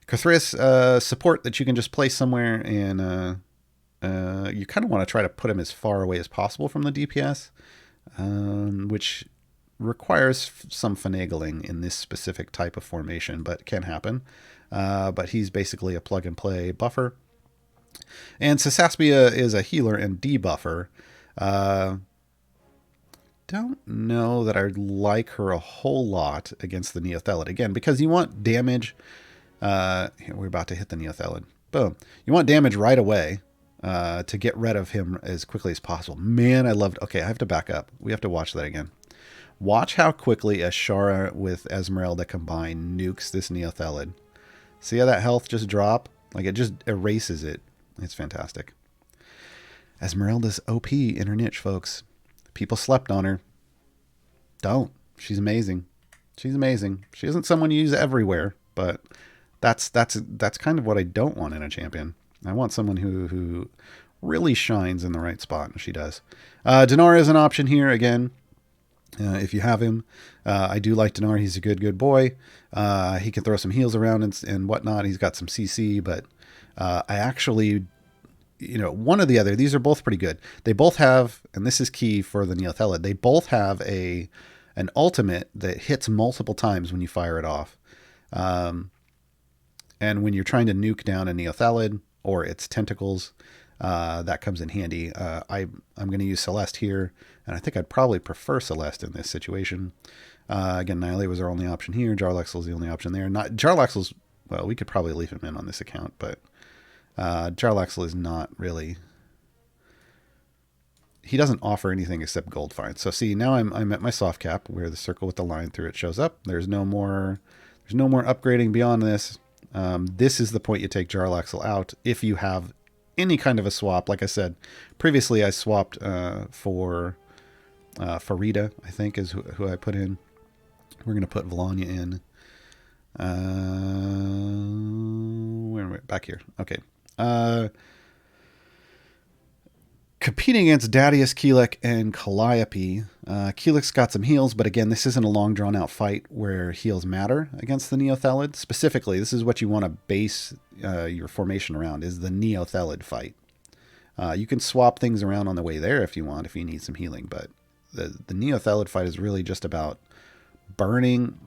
Cthulhu's support that you can just place somewhere, and you kind of want to try to put him as far away as possible from the DPS, which requires some finagling in this specific type of formation, but can happen. But he's basically a plug-and-play buffer. And Sasaspia is a healer and debuffer. Don't know that I like her a whole lot against the Neothelid. Again, because you want damage. Here, we're about to hit the Neothelid. Boom. You want damage right away to get rid of him as quickly as possible. Man, I loved... Okay, I have to back up. We have to watch that again. Watch how quickly Ashara with Esmeralda combined nukes this Neothelid. See how that health just drop? Like, it just erases it. It's fantastic. Esmeralda's OP in her niche, folks. People slept on her. Don't. She's amazing. She's amazing. She isn't someone you use everywhere, but that's kind of what I don't want in a champion. I want someone who really shines in the right spot, and she does. Dinar is an option here, again. If you have him, I do like Dinar. He's a good boy. He can throw some heals around and whatnot. He's got some CC, but I actually, one or the other. These are both pretty good. They both have, and this is key for the Neothelid, they both have an ultimate that hits multiple times when you fire it off. And when you're trying to nuke down a Neothelid or its tentacles, that comes in handy. I'm going to use Celeste here, and I think I'd probably prefer Celeste in this situation. Again, Nihilate was our only option here. Jarlaxle's the only option there. Jarlaxle's, well, we could probably leave him in on this account, but Jarlaxle is not really... He doesn't offer anything except gold finds. So see, now I'm at my soft cap where the circle with the line through it shows up. There's no more upgrading beyond this. This is the point you take Jarlaxle out if you have any kind of a swap. Like I said previously, I swapped for Farida, I think is who I put in. We're going to put Volanya in. Where am I? Back here. Okay. Competing against Dadius, Keelik, and Calliope. Keelik's got some heals, but again, this isn't a long, drawn-out fight where heals matter against the Neothelid. Specifically, this is what you want to base your formation around, is the Neothelid fight. You can swap things around on the way there if you want, if you need some healing, but the Neothelid fight is really just about burning,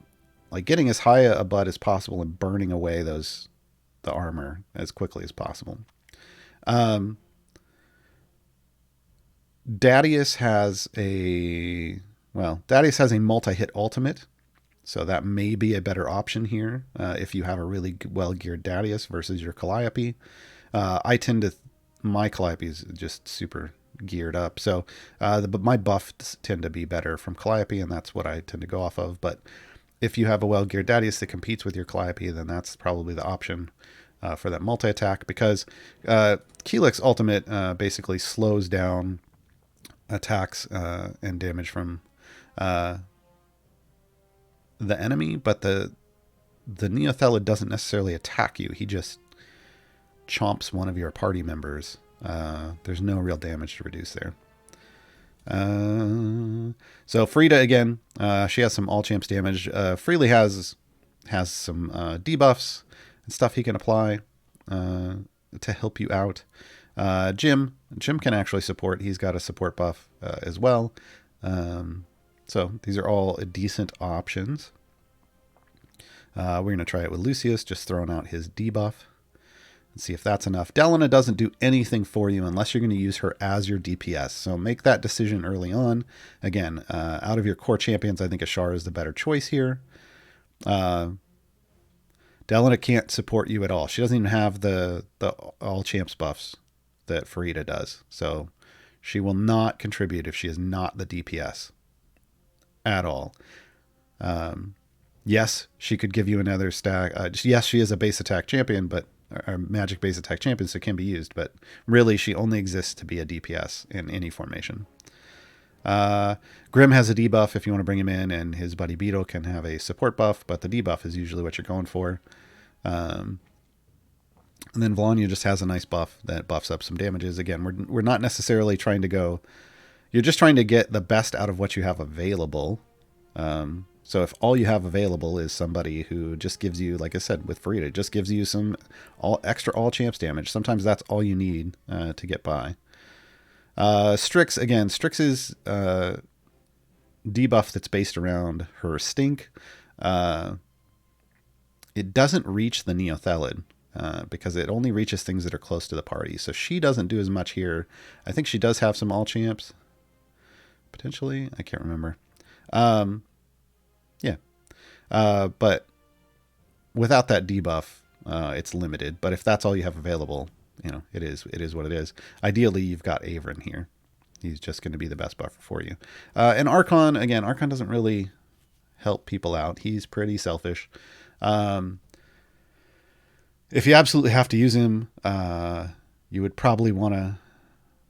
like getting as high a butt as possible and burning away the armor as quickly as possible. Dadius has a multi-hit ultimate, so that may be a better option here if you have a really well-geared Dadius versus your Calliope. My Calliope is just super geared up, so but my buffs tend to be better from Calliope, and that's what I tend to go off of. But if you have a well-geared Dadius that competes with your Calliope, then that's probably the option for that multi-attack, because Keelik's ultimate basically slows down attacks and damage from the enemy, but the Neothelid doesn't necessarily attack you. He just chomps one of your party members. There's no real damage to reduce there. So Frida, again, she has some all champs damage. Freely has some debuffs and stuff he can apply to help you out. Jim can actually support. He's got a support buff as well. So these are all decent options. We're going to try it with Lucius, just throwing out his debuff and see if that's enough. Delena doesn't do anything for you unless you're going to use her as your DPS. So make that decision early on. Again, out of your core champions, I think Ashar is the better choice here. Delena can't support you at all. She doesn't even have the all champs buffs that Frida does. So she will not contribute if she is not the DPS at all. Yes, she could give you another stack. Yes, she is a base attack champion, but a magic base attack champion, so it can be used. But really, she only exists to be a DPS in any formation. Grim has a debuff if you want to bring him in, and his buddy Beetle can have a support buff, but the debuff is usually what you're going for. And then Volanya just has a nice buff that buffs up some damages. Again, we're not necessarily trying to go... You're just trying to get the best out of what you have available. So if all you have available is somebody who just gives you, like I said, with Frida, just gives you some extra all champs damage, sometimes that's all you need to get by. Strix is debuff that's based around her stink. It doesn't reach the Neothelid. Because it only reaches things that are close to the party. So she doesn't do as much here. I think she does have some all champs. Potentially. I can't remember. Yeah. But without that debuff, it's limited. But if that's all you have available, it is what it is. Ideally, you've got Averin here. He's just going to be the best buffer for you. And Archon, again, Archon doesn't really help people out. He's pretty selfish. If you absolutely have to use him, you would probably want to,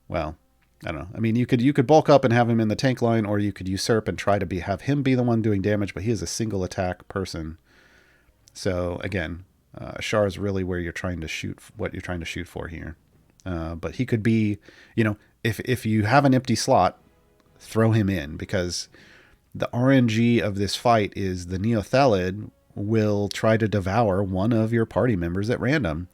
well, I don't know. I mean, you could bulk up and have him in the tank line, or you could usurp and try to have him be the one doing damage, but he is a single attack person. So again, Ashar is really where you're trying to shoot, what you're trying to shoot for here. But he could be, if you have an empty slot, throw him in, because the RNG of this fight is the Neothelid will try to devour one of your party members at random.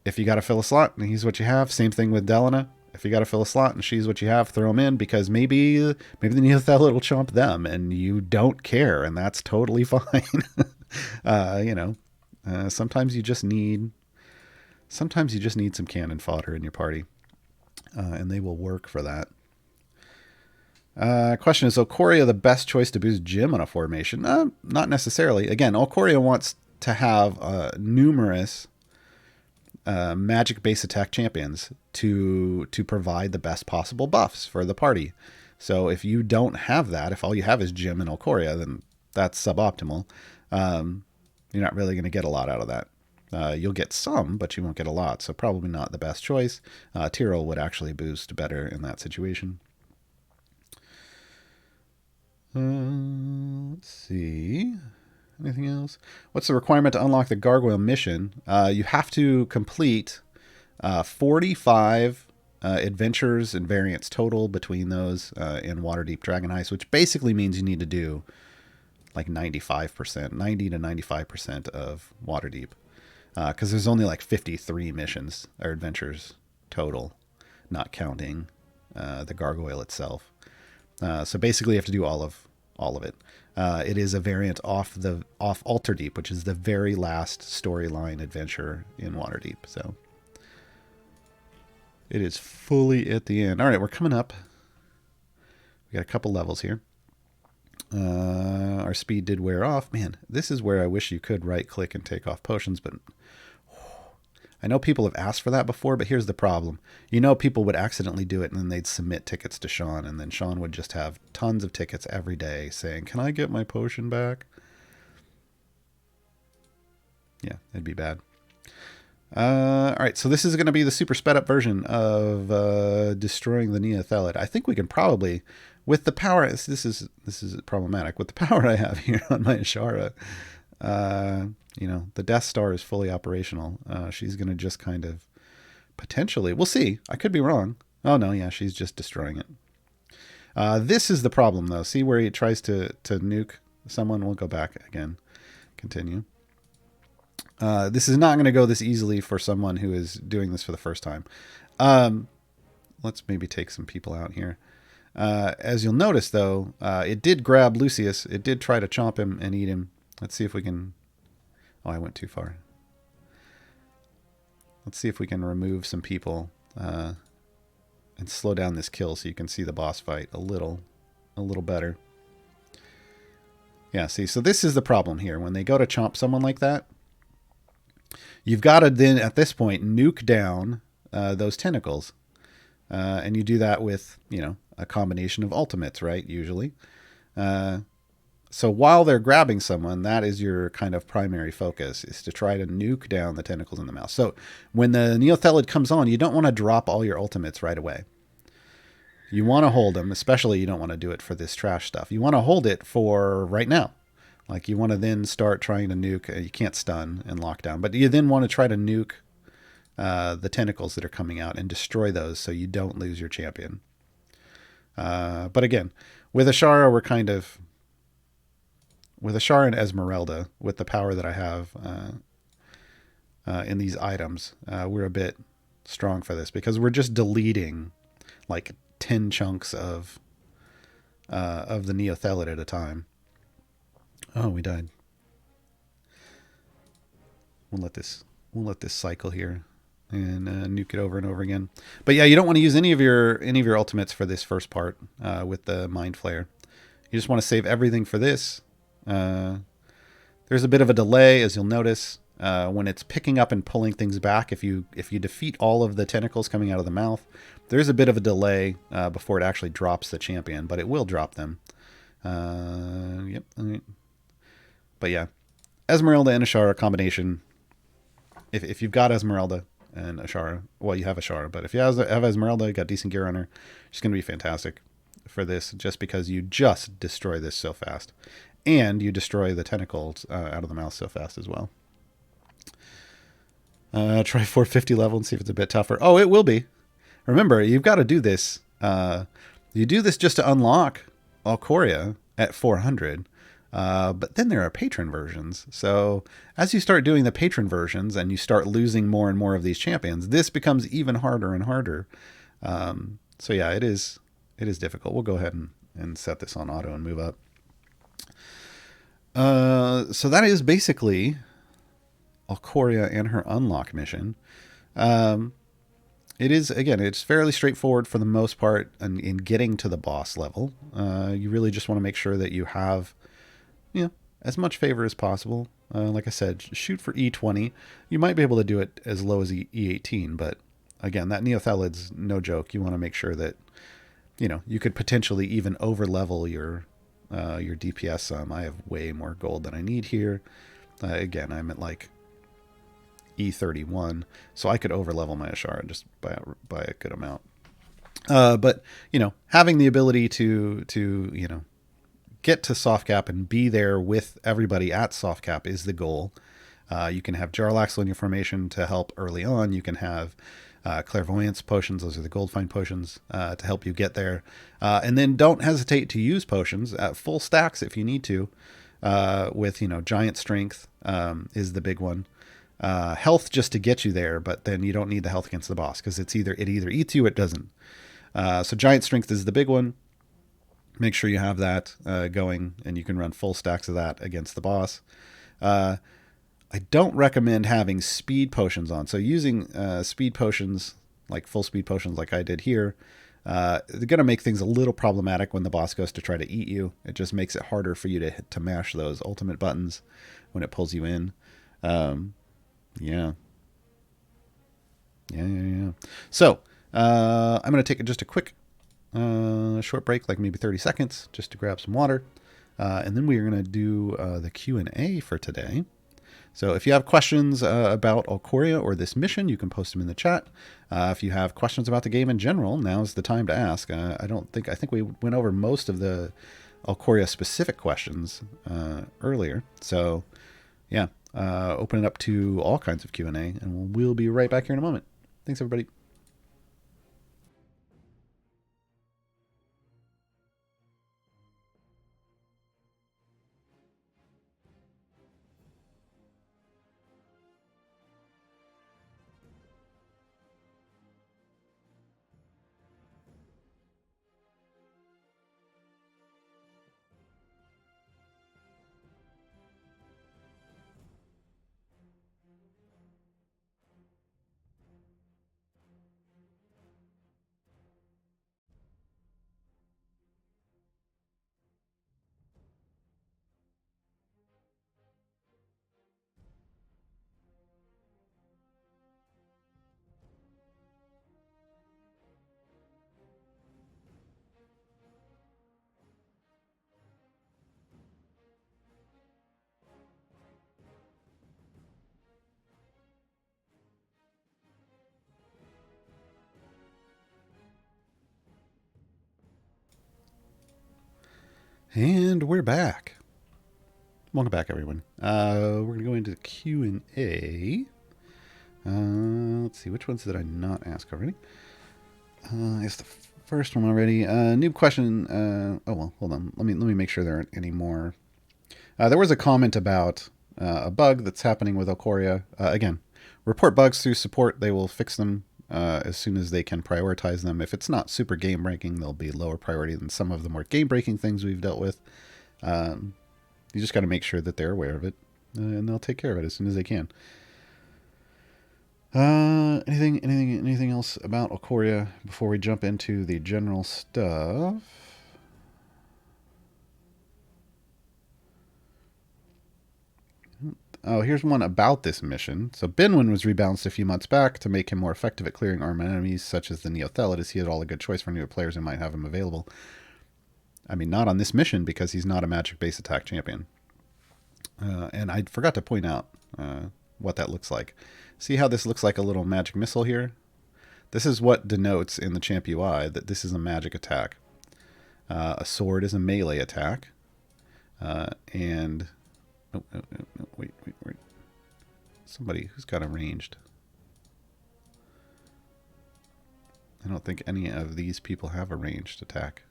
If you got to fill a slot and he's what you have, same thing with Delena. If you got to fill a slot and she's what you have, throw him in, because maybe the Neothelid will chomp them and you don't care, and that's totally fine. Sometimes you just need some cannon fodder in your party, and they will work for that. Question, is Ulkoria the best choice to boost Jim on a formation? Not necessarily. Again, Ulkoria wants to have numerous magic base attack champions to provide the best possible buffs for the party. So if you don't have that, if all you have is Jim and Ulkoria, then that's suboptimal. You're not really going to get a lot out of that. You'll get some, but you won't get a lot. So probably not the best choice. Peril would actually boost better in that situation. Let's see. Anything else? What's the requirement to unlock the Gargoyle mission? You have to complete 45 adventures and variants total between those in Waterdeep Dragon Heist, which basically means you need to do like 95%, 90 to 95% of Waterdeep. Because there's only like 53 missions or adventures total, not counting the Gargoyle itself. So basically you have to do all of it. It is a variant off Alterdeep, which is the very last storyline adventure in Waterdeep. So it is fully at the end. All right, we're coming up. We got a couple levels here. Our speed did wear off. Man, this is where I wish you could right-click and take off potions, but I know people have asked for that before, but here's the problem. You know, people would accidentally do it, and then they'd submit tickets to Sean, and then Sean would just have tons of tickets every day saying, "Can I get my potion back?" Yeah, it'd be bad. All right, so this is going to be the super sped up version of destroying the Neothelid. I think we can probably, with the power, this is problematic. With the power I have here on my Ashara, you know, the Death Star is fully operational. She's going to just kind of potentially, we'll see. I could be wrong. Oh no, yeah, she's just destroying it. This is the problem though. See where he tries to nuke someone? We'll go back again. Continue. This is not going to go this easily for someone who is doing this for the first time. Let's maybe take some people out here. As you'll notice, though, it did grab Lucius. It did try to chomp him and eat him. Let's see if we can... Oh, I went too far. Let's see if we can remove some people and slow down this kill so you can see the boss fight a little better. Yeah, see, so this is the problem here. When they go to chomp someone like that, you've got to then, at this point, nuke down those tentacles. And you do that with, you know, a combination of ultimates, right, usually. So while they're grabbing someone, that is your kind of primary focus, is to try to nuke down the tentacles in the mouth. So when the Neothelid comes on, you don't want to drop all your ultimates right away. You want to hold them, especially you don't want to do it for this trash stuff. You want to hold it for right now. Like you want to then start trying to nuke. You can't stun and lock down, but you then want to try to nuke the tentacles that are coming out and destroy those so you don't lose your champion. But again, with Ashara, we're kind of... With Ashara and Esmeralda, with the power that I have in these items, we're a bit strong for this because we're just deleting like 10 chunks of the Neothelid at a time. Oh, we died. We'll let this cycle here and nuke it over and over again. But yeah, you don't want to use any of your ultimates for this first part with the Mind Flayer. You just want to save everything for this. There's a bit of a delay, as you'll notice, when it's picking up and pulling things back. If you defeat all of the tentacles coming out of the mouth, there's a bit of a delay before it actually drops the champion, but it will drop them. Yep. But yeah, Esmeralda and Ashara combination. If you've got Esmeralda and Ashara, well, you have Ashara, but if you have Esmeralda, you got decent gear on her, she's going to be fantastic for this, just because you just destroy this so fast. And you destroy the tentacles out of the mouth so fast as well. Try 450 level and see if it's a bit tougher. Oh, it will be. Remember, you've got to do this. You do this just to unlock Ulkoria at 400. But then there are patron versions. So as you start doing the patron versions and you start losing more and more of these champions, this becomes even harder and harder. So yeah, it is difficult. We'll go ahead and set this on auto and move up. So that is basically Ulkoria and her unlock mission. It is, again, it's fairly straightforward for the most part in getting to the boss level. You really just want to make sure that you have, you know, as much favor as possible. Like I said, shoot for E20. You might be able to do it as low as E18, but again, that Neothelid's no joke. You want to make sure that, you know, you could potentially even over level your DPS some. I have way more gold than I need here. Again, I'm at like E31, so I could over level my Ashara just by a good amount. But you know, having the ability to you know, get to soft cap and be there with everybody at soft cap is the goal. You can have Jarlaxle in your formation to help early on. You can have clairvoyance potions. Those are the gold find potions to help you get there. And then don't hesitate to use potions at full stacks if you need to. With giant strength is the big one. Health just to get you there, but then you don't need the health against the boss because it either eats you or it doesn't. So giant strength is the big one. Make sure you have that going, and you can run full stacks of that against the boss. I don't recommend having speed potions on. So using speed potions, like full speed potions like I did here, they're going to make things a little problematic when the boss goes to try to eat you. It just makes it harder for you to mash those ultimate buttons when it pulls you in. Yeah. So I'm going to take just a quick short break, like maybe 30 seconds, just to grab some water. And then we are going to do the Q&A for today. So if you have questions about Ulkoria or this mission, you can post them in the chat. If you have questions about the game in general, now's the time to ask. I think we went over most of the Ulkoria specific questions earlier. So yeah, open it up to all kinds of Q&A, and we'll be right back here in a moment. Thanks, everybody. And we're back. Welcome back, everyone. We're going to go into the Q&A. Let's see, which ones did I not ask already? I guess the first one already. New question. Hold on. Let me make sure there aren't any more. There was a comment about a bug that's happening with Ulkoria. Again, report bugs through support. They will fix them as soon as they can prioritize them. If it's not super game breaking, they'll be lower priority than some of the more game breaking things we've dealt with. You just got to make sure that they're aware of it, and they'll take care of it as soon as they can. Anything else about Ulkoria before we jump into the general stuff? Oh, here's one about this mission. So Benwyn was rebalanced a few months back to make him more effective at clearing armed enemies, such as the Neothelitis. He had all a good choice for newer players who might have him available. I mean, not on this mission because he's not a magic base attack champion. And I forgot to point out what that looks like. See how this looks like a little magic missile here? This is what denotes in the champ UI that this is a magic attack. A sword is a melee attack. And... Oh, wait. Somebody who's got a ranged. I don't think any of these people have a ranged attack.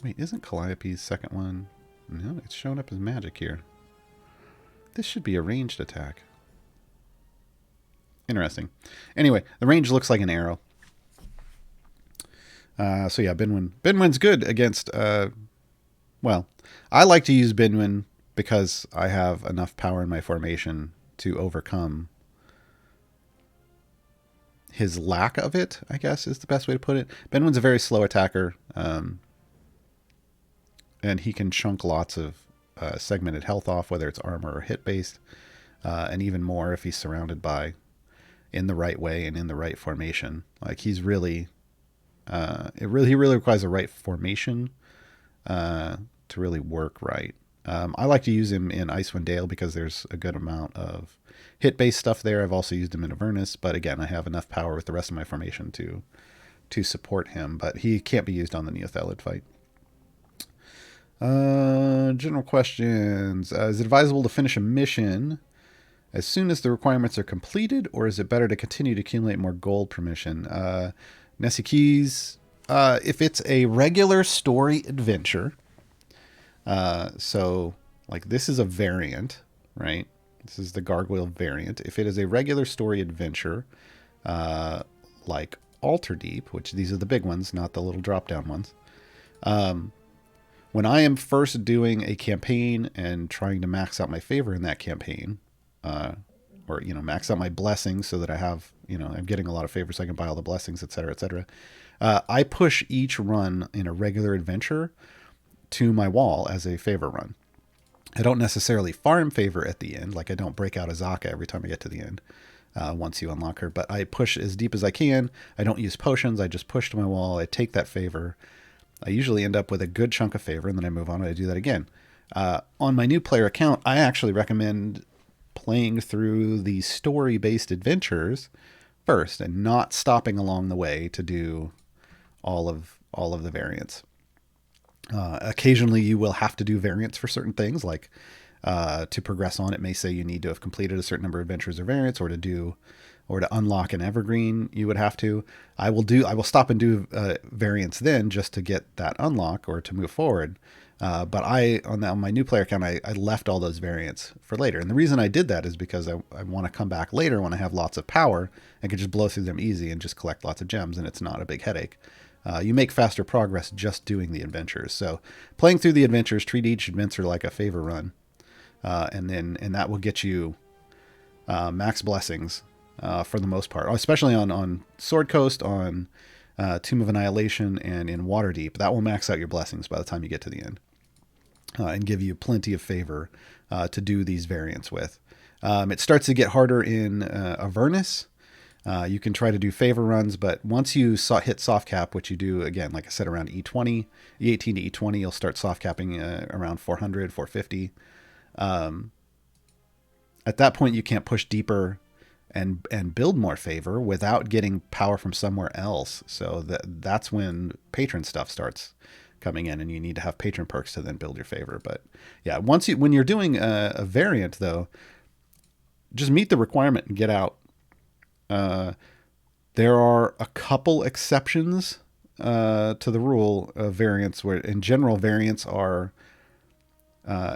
Wait, isn't Calliope's second one? No, it's showing up as magic here. This should be a ranged attack. Interesting. Anyway, the range looks like an arrow. So yeah, Benwyn's good against... well, I like to use Benwyn because I have enough power in my formation to overcome his lack of it, I guess is the best way to put it. Benwyn's a very slow attacker, and he can chunk lots of segmented health off, whether it's armor or hit based, and even more if he's surrounded by in the right way and in the right formation. Like he's really, he really requires the right formation to really work right. I like to use him in Icewind Dale because there's a good amount of hit-based stuff there. I've also used him in Avernus, but again, I have enough power with the rest of my formation to to support him, but he can't be used on the Neothelid fight. General questions. Is it advisable to finish a mission as soon as the requirements are completed, or is it better to continue to accumulate more gold per mission? Nessie Keys, if it's a regular story adventure, so like this is a variant, right? This is the Gargoyle variant. If it is a regular story adventure, like Alter Deep, which these are the big ones, not the little drop-down ones, when I am first doing a campaign and trying to max out my favor in that campaign, or, max out my blessings so that I have, I'm getting a lot of favors so I can buy all the blessings, etc., etc. I push each run in a regular adventure to my wall as a favor run. I don't necessarily farm favor at the end, like I don't break out Azaka every time I get to the end once you unlock her, but I push as deep as I can. I don't use potions. I just push to my wall. I take that favor. I usually end up with a good chunk of favor, and then I move on and I do that again. On my new player account, I actually recommend playing through the story-based adventures first and not stopping along the way to do all of the variants. Occasionally you will have to do variants for certain things, like to progress on, it may say you need to have completed a certain number of adventures or variants, or to unlock an evergreen, you would have to. I will stop and do variants then just to get that unlock or to move forward. But on my new player account, I left all those variants for later. And the reason I did that is because I want to come back later when I have lots of power and can just blow through them easy and just collect lots of gems, and it's not a big headache. You make faster progress just doing the adventures. So playing through the adventures, treat each adventure like a favor run. And that will get you max blessings for the most part, especially on Sword Coast, on Tomb of Annihilation, and in Waterdeep. That will max out your blessings by the time you get to the end, and give you plenty of favor to do these variants with. It starts to get harder in Avernus. You can try to do favor runs, but once you hit soft cap, which you do, again, like I said, around E18 to E20, you'll start soft capping around 400, 450. At that point, you can't push deeper and build more favor without getting power from somewhere else. So that's when patron stuff starts coming in, and you need to have patron perks to then build your favor. But yeah, when you're doing a variant, though, just meet the requirement and get out. There are a couple exceptions to the rule of variants, where in general variants are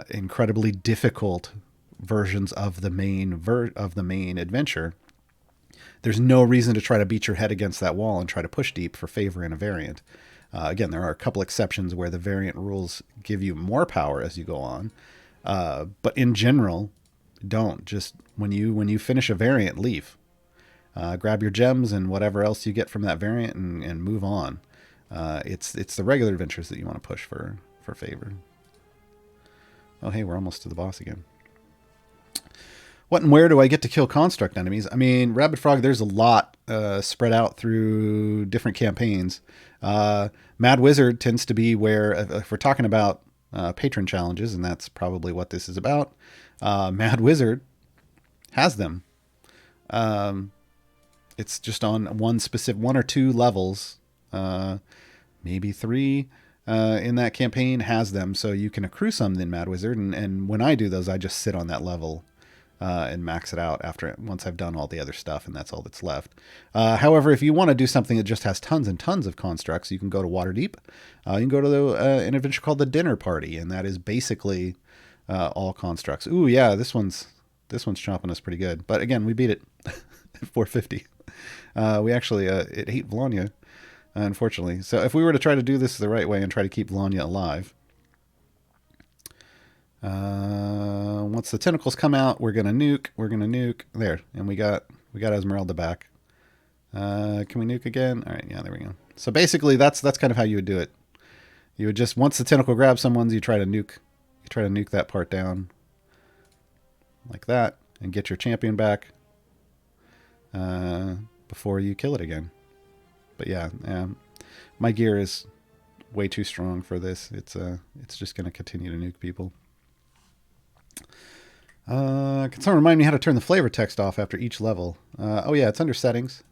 incredibly difficult versions of the main adventure. There's no reason to try to beat your head against that wall and try to push deep for favor in a variant. Again, there are a couple exceptions where the variant rules give you more power as you go on, but in general, don't. Just when you finish a variant, leave. Grab your gems and whatever else you get from that variant and move on. It's the regular adventures that you want to push for favor. Oh, hey, we're almost to the boss again. What and where do I get to kill construct enemies? I mean, Rabid Frog, there's a lot spread out through different campaigns. Mad Wizard tends to be where, if we're talking about patron challenges, and that's probably what this is about, Mad Wizard has them. It's just on one or two levels, maybe three in that campaign has them. So you can accrue some in Mad Wizard. And when I do those, I just sit on that level and max it out once I've done all the other stuff, and that's all that's left. However, if you want to do something that just has tons and tons of constructs, you can go to Waterdeep. You can go to an adventure called the Dinner Party, and that is basically all constructs. Ooh, yeah, this one's chomping us pretty good. But again, we beat it at 450. We actually it ate Valonia, unfortunately. So if we were to try to do this the right way and try to keep Valonia alive, once the tentacles come out, we're gonna nuke there, and we got Esmeralda back. Can we nuke again? All right, yeah, there we go. So basically, that's kind of how you would do it. You would just, once the tentacle grabs someone's, you try to nuke that part down like that and get your champion back before you kill it again. But yeah, my gear is way too strong for this. It's just going to continue to nuke people. Can someone remind me how to turn the flavor text off after each level? Oh yeah, it's under settings.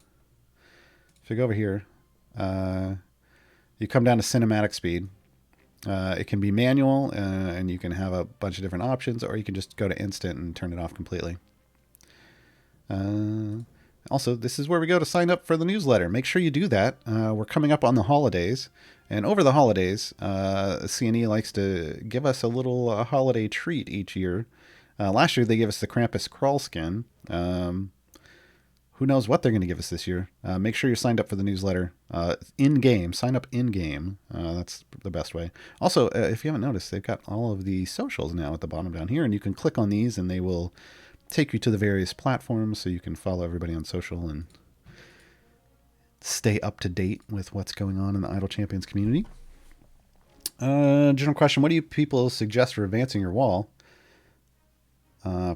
If you go over here, you come down to cinematic speed. It can be manual, and you can have a bunch of different options, or you can just go to instant and turn it off completely. Also, this is where we go to sign up for the newsletter. Make sure you do that. We're coming up on the holidays, and over the holidays, CNE likes to give us a little holiday treat each year. Last year, they gave us the Krampus crawl skin. Who knows what they're going to give us this year? Make sure you're signed up for the newsletter in-game. Sign up in-game. That's the best way. Also, if you haven't noticed, they've got all of the socials now at the bottom down here, and you can click on these, and they will take you to the various platforms so you can follow everybody on social and stay up to date with what's going on in the Idle Champions community. General question, what do you people suggest for advancing your wall?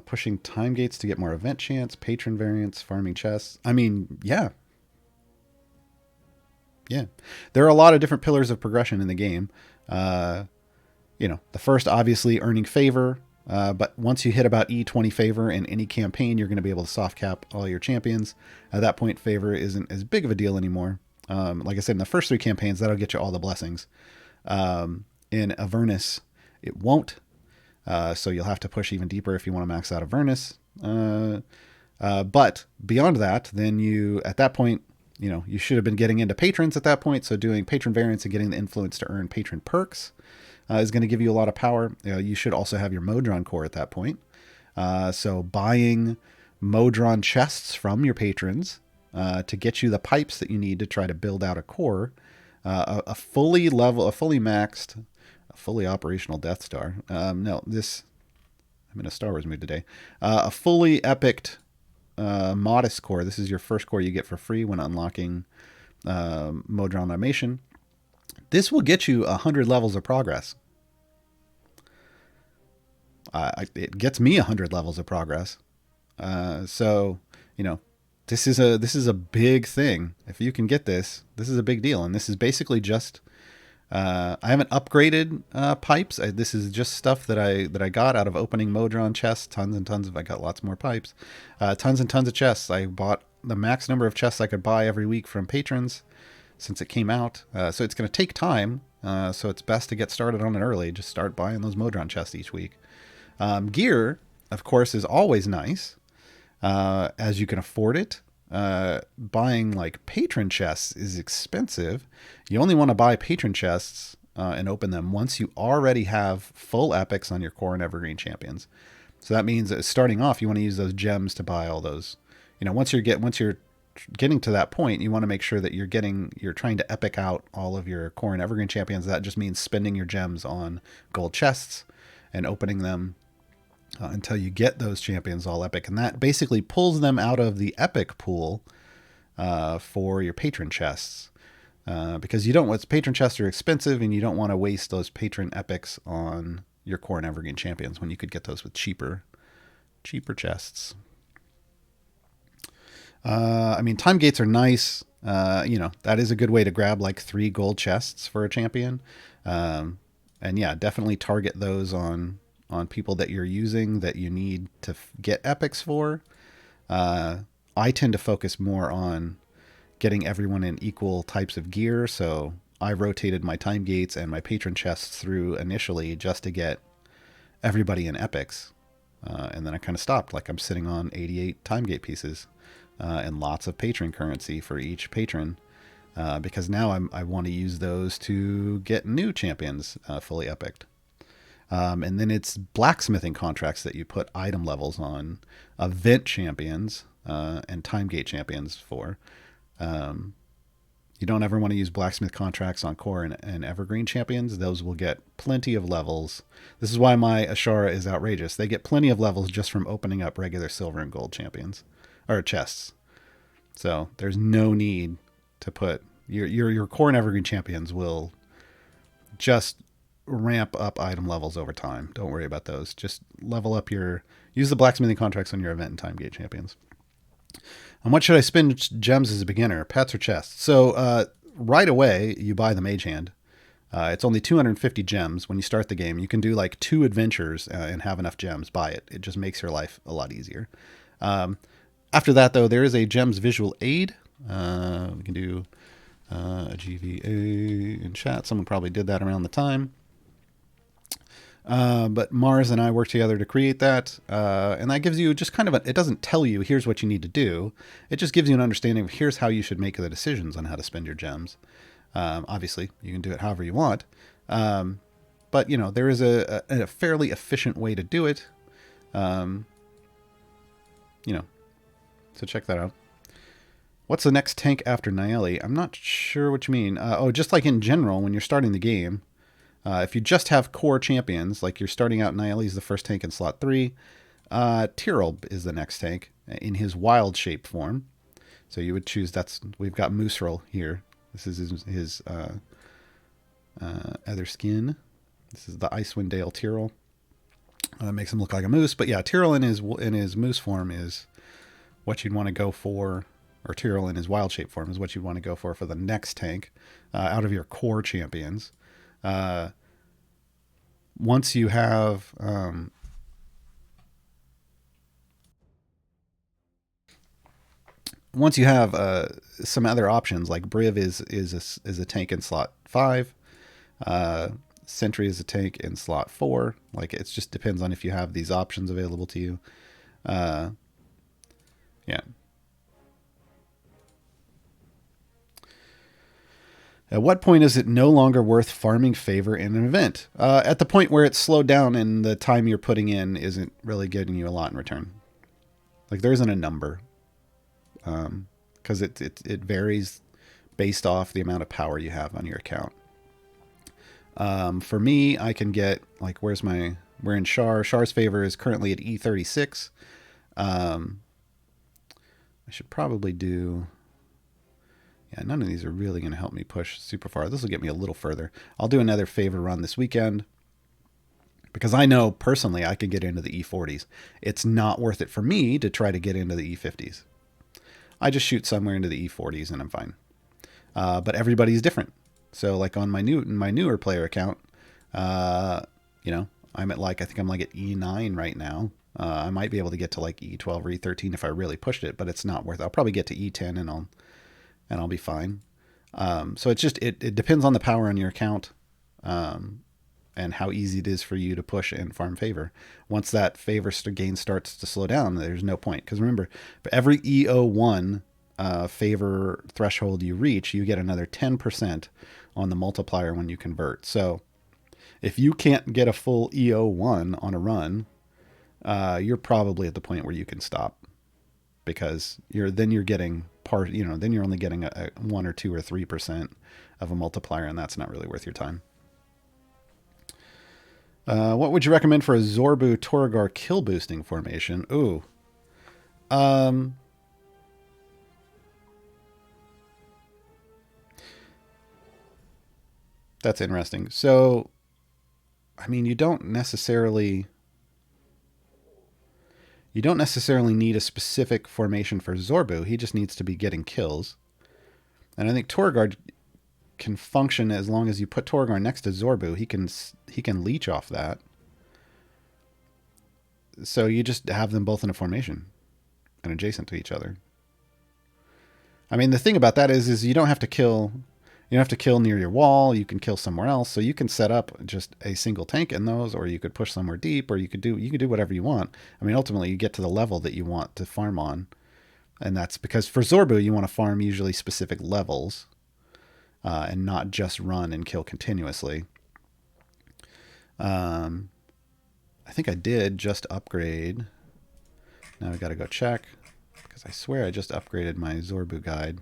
Pushing time gates to get more event chance, patron variants, farming chests. I mean, yeah. Yeah. There are a lot of different pillars of progression in the game. The first, obviously, earning favor. But once you hit about E20 favor in any campaign, you're going to be able to soft cap all your champions. At that point, favor isn't as big of a deal anymore. Like I said, in the first 3 campaigns, that'll get you all the blessings. In Avernus, it won't. So you'll have to push even deeper if you want to max out Avernus. But beyond that, then at that point, you should have been getting into patrons at that point. So doing patron variants and getting the influence to earn patron perks is going to give you a lot of power. You should also have your Modron core at that point. So buying Modron chests from your patrons to get you the pipes that you need to try to build out a core, a fully maxed, fully operational Death Star. I'm in a Star Wars mood today. A fully epic modest core. This is your first core you get for free when unlocking Modron Automation. This will get you 100 levels of progress. It gets me 100 levels of progress. So this is a big thing. If you can get this is a big deal. And this is basically just I haven't upgraded pipes. This is just stuff that I got out of opening Modron chests. Tons and tons of. I got lots more pipes. Tons and tons of chests. I bought the max number of chests I could buy every week from patrons since it came out. So it's going to take time. So it's best to get started on it early. Just start buying those Modron chests each week. Gear, of course, is always nice as you can afford it. Buying like patron chests is expensive. You only want to buy patron chests and open them once you already have full epics on your core and evergreen champions. So that means that starting off, you want to use those gems to buy all those. Once you're getting to that point, you want to make sure that you're trying to epic out all of your core and evergreen champions. That just means spending your gems on gold chests and opening them until you get those champions all epic. And that basically pulls them out of the epic pool for your patron chests. Because patron chests are expensive, and you don't want to waste those patron epics on your core and evergreen champions when you could get those with cheaper chests. Time gates are nice. That is a good way to grab like 3 gold chests for a champion. And yeah, definitely target those on people that you're using that you need to get epics for. I tend to focus more on getting everyone in equal types of gear. So I rotated my time gates and my patron chests through initially just to get everybody in epics. And then I kind of stopped. Like I'm sitting on 88 time gate pieces and lots of patron currency for each patron. Because now I want to use those to get new champions fully epicked. And then it's blacksmithing contracts that you put item levels on event champions and time gate champions for. You don't ever want to use blacksmith contracts on core and evergreen champions. Those will get plenty of levels. This is why my Ashara is outrageous. They get plenty of levels just from opening up regular silver and gold champions or chests. So there's no need to put your core and evergreen champions will just ramp up item levels over time. Don't worry about those. Just level up use the blacksmithing contracts on your event and time gate champions. And what should I spend gems as a beginner? Pets or chests? So right away, you buy the mage hand. It's only 250 gems when you start the game. You can do like 2 adventures and have enough gems. Buy it. It just makes your life a lot easier. After that, though, there is a gems visual aid. We can do A GVA in chat. Someone probably did that around the time. But Mars and I worked together to create that. And that gives you just kind of it doesn't tell you here's what you need to do. It just gives you an understanding of here's how you should make the decisions on how to spend your gems. Obviously, you can do it however you want. But, there is a fairly efficient way to do it. So check that out. What's the next tank after Nayeli? I'm not sure what you mean. Just like in general, when you're starting the game, if you just have core champions, like you're starting out, Nayeli's the first tank in slot 3. Peril is the next tank in his wild shape form. So you would choose, we've got Mooseril here. This is his other skin. This is the Icewind Dale Tyrell. Makes him look like a moose, but yeah, Tyrell in his moose form is what you'd want to go for, or Tyrell in his wild shape form is what you'd want to go for the next tank out of your core champions. Once you have some other options, like Briv is a tank in slot 5. Sentry is a tank in slot 4. Like, it just depends on if you have these options available to you. Yeah. At what point is it no longer worth farming favor in an event? At the point where it's slowed down and the time you're putting in isn't really getting you a lot in return. Like, there isn't a number. Because it varies based off the amount of power you have on your account. For me, I can get, like, we're in Char. Char's favor is currently at E36. I should probably do... Yeah, none of these are really going to help me push super far. This will get me a little further. I'll do another favor run this weekend because I know personally I could get into the E40s. It's not worth it for me to try to get into the E50s. I just shoot somewhere into the E40s and I'm fine. But everybody's different. So like on my newer player account, I'm at I think I'm at E9 right now. I might be able to get to like E12 or E13 if I really pushed it, but it's not worth it. I'll probably get to E10 and I'll be fine. So it's just, it depends on the power on your account, and how easy it is for you to push and farm favor. Once that favor gain starts to slow down, there's no point. Because remember, for every EO1 favor threshold you reach, you get another 10% on the multiplier when you convert. So if you can't get a full EO1 on a run, you're probably at the point where you can stop. Because you're getting then you're only getting a 1 or 2 or 3% of a multiplier, and that's not really worth your time. What would you recommend for a Zorbu Tauragar kill boosting formation? Ooh. That's interesting. So, I mean, you don't necessarily need a specific formation for Zorbu. He just needs to be getting kills. And I think Tauragar can function as long as you put Tauragar next to Zorbu. He can leech off that. So you just have them both in a formation and adjacent to each other. I mean, the thing about that is you don't have to kill near your wall. You can kill somewhere else. So you can set up just a single tank in those, or you could push somewhere deep, or you could do whatever you want. I mean, ultimately you get to the level that you want to farm on. And that's because for Zorbu, you want to farm usually specific levels, and not just run and kill continuously. I think I did just upgrade. Now we got to go check, because I swear I just upgraded my Zorbu guide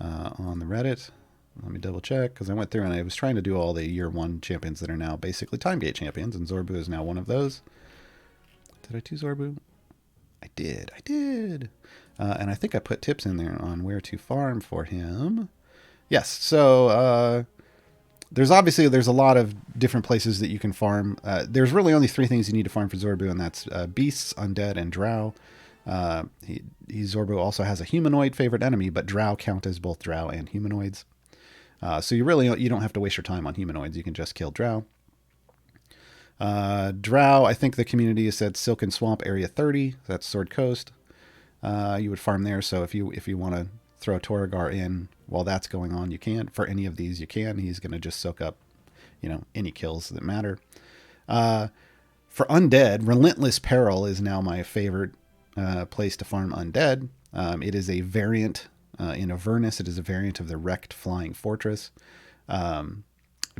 on the Reddit. Let me double check, because I went through and I was trying to do all the year 1 champions that are now basically time gate champions, and Zorbu is now one of those. Did I do Zorbu? I did. And I think I put tips in there on where to farm for him. Yes, so there's a lot of different places that you can farm. There's really only 3 things you need to farm for Zorbu, and that's beasts, undead, and drow. Zorbu also has a humanoid favorite enemy, but drow count as both drow and humanoids. So you don't have to waste your time on humanoids. You can just kill drow. Drow, I think the community has said Silken Swamp Area 30. That's Sword Coast. You would farm there. So if you want to throw Tauragar in while that's going on, you can. For any of these, you can. He's going to just soak up, any kills that matter. For Undead, Relentless Peril is now my favorite place to farm Undead. It is a variant in Avernus. It is a variant of the Wrecked Flying Fortress.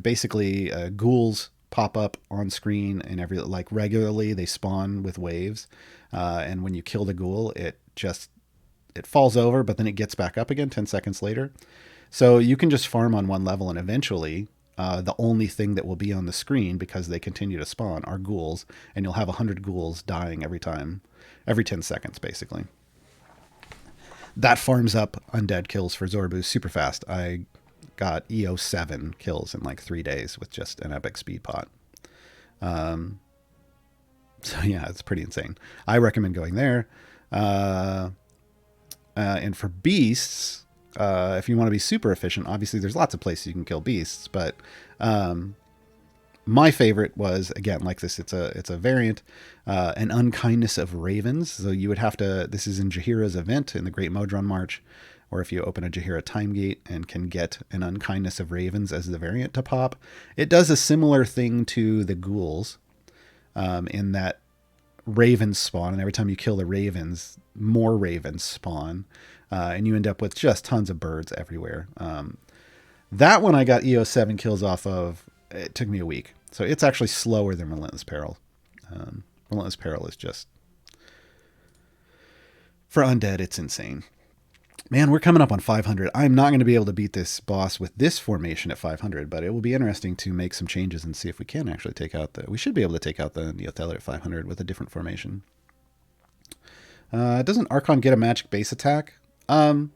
Basically, ghouls pop up on screen and regularly. They spawn with waves, and when you kill the ghoul, it falls over, but then it gets back up again 10 seconds later. So you can just farm on one level, and eventually the only thing that will be on the screen, because they continue to spawn, are ghouls, and you'll have 100 ghouls dying every 10 seconds, basically. That farms up Undead kills for Zorbu super fast. I got EO7 kills in like 3 days with just an epic speed pot. So yeah, it's pretty insane. I recommend going there. And for beasts, if you want to be super efficient, obviously there's lots of places you can kill beasts, but my favorite was, again, like this, it's a variant, an Unkindness of Ravens. So you would have to, this is in Jaheira's event in the Great Modron March, or if you open a Jaheira time gate and can get an Unkindness of Ravens as the variant to pop. It does a similar thing to the ghouls, in that ravens spawn, and every time you kill the ravens, more ravens spawn, and you end up with just tons of birds everywhere. That one I got EO7 kills off of. It took me a week, so it's actually slower than Relentless Peril. Relentless Peril is just, for Undead, it's insane. Man, we're coming up on 500. I'm not going to be able to beat this boss with this formation at 500, but it will be interesting to make some changes and see if we can actually take out we should be able to take out the Neotheller at 500 with a different formation. Doesn't Archon get a magic base attack? I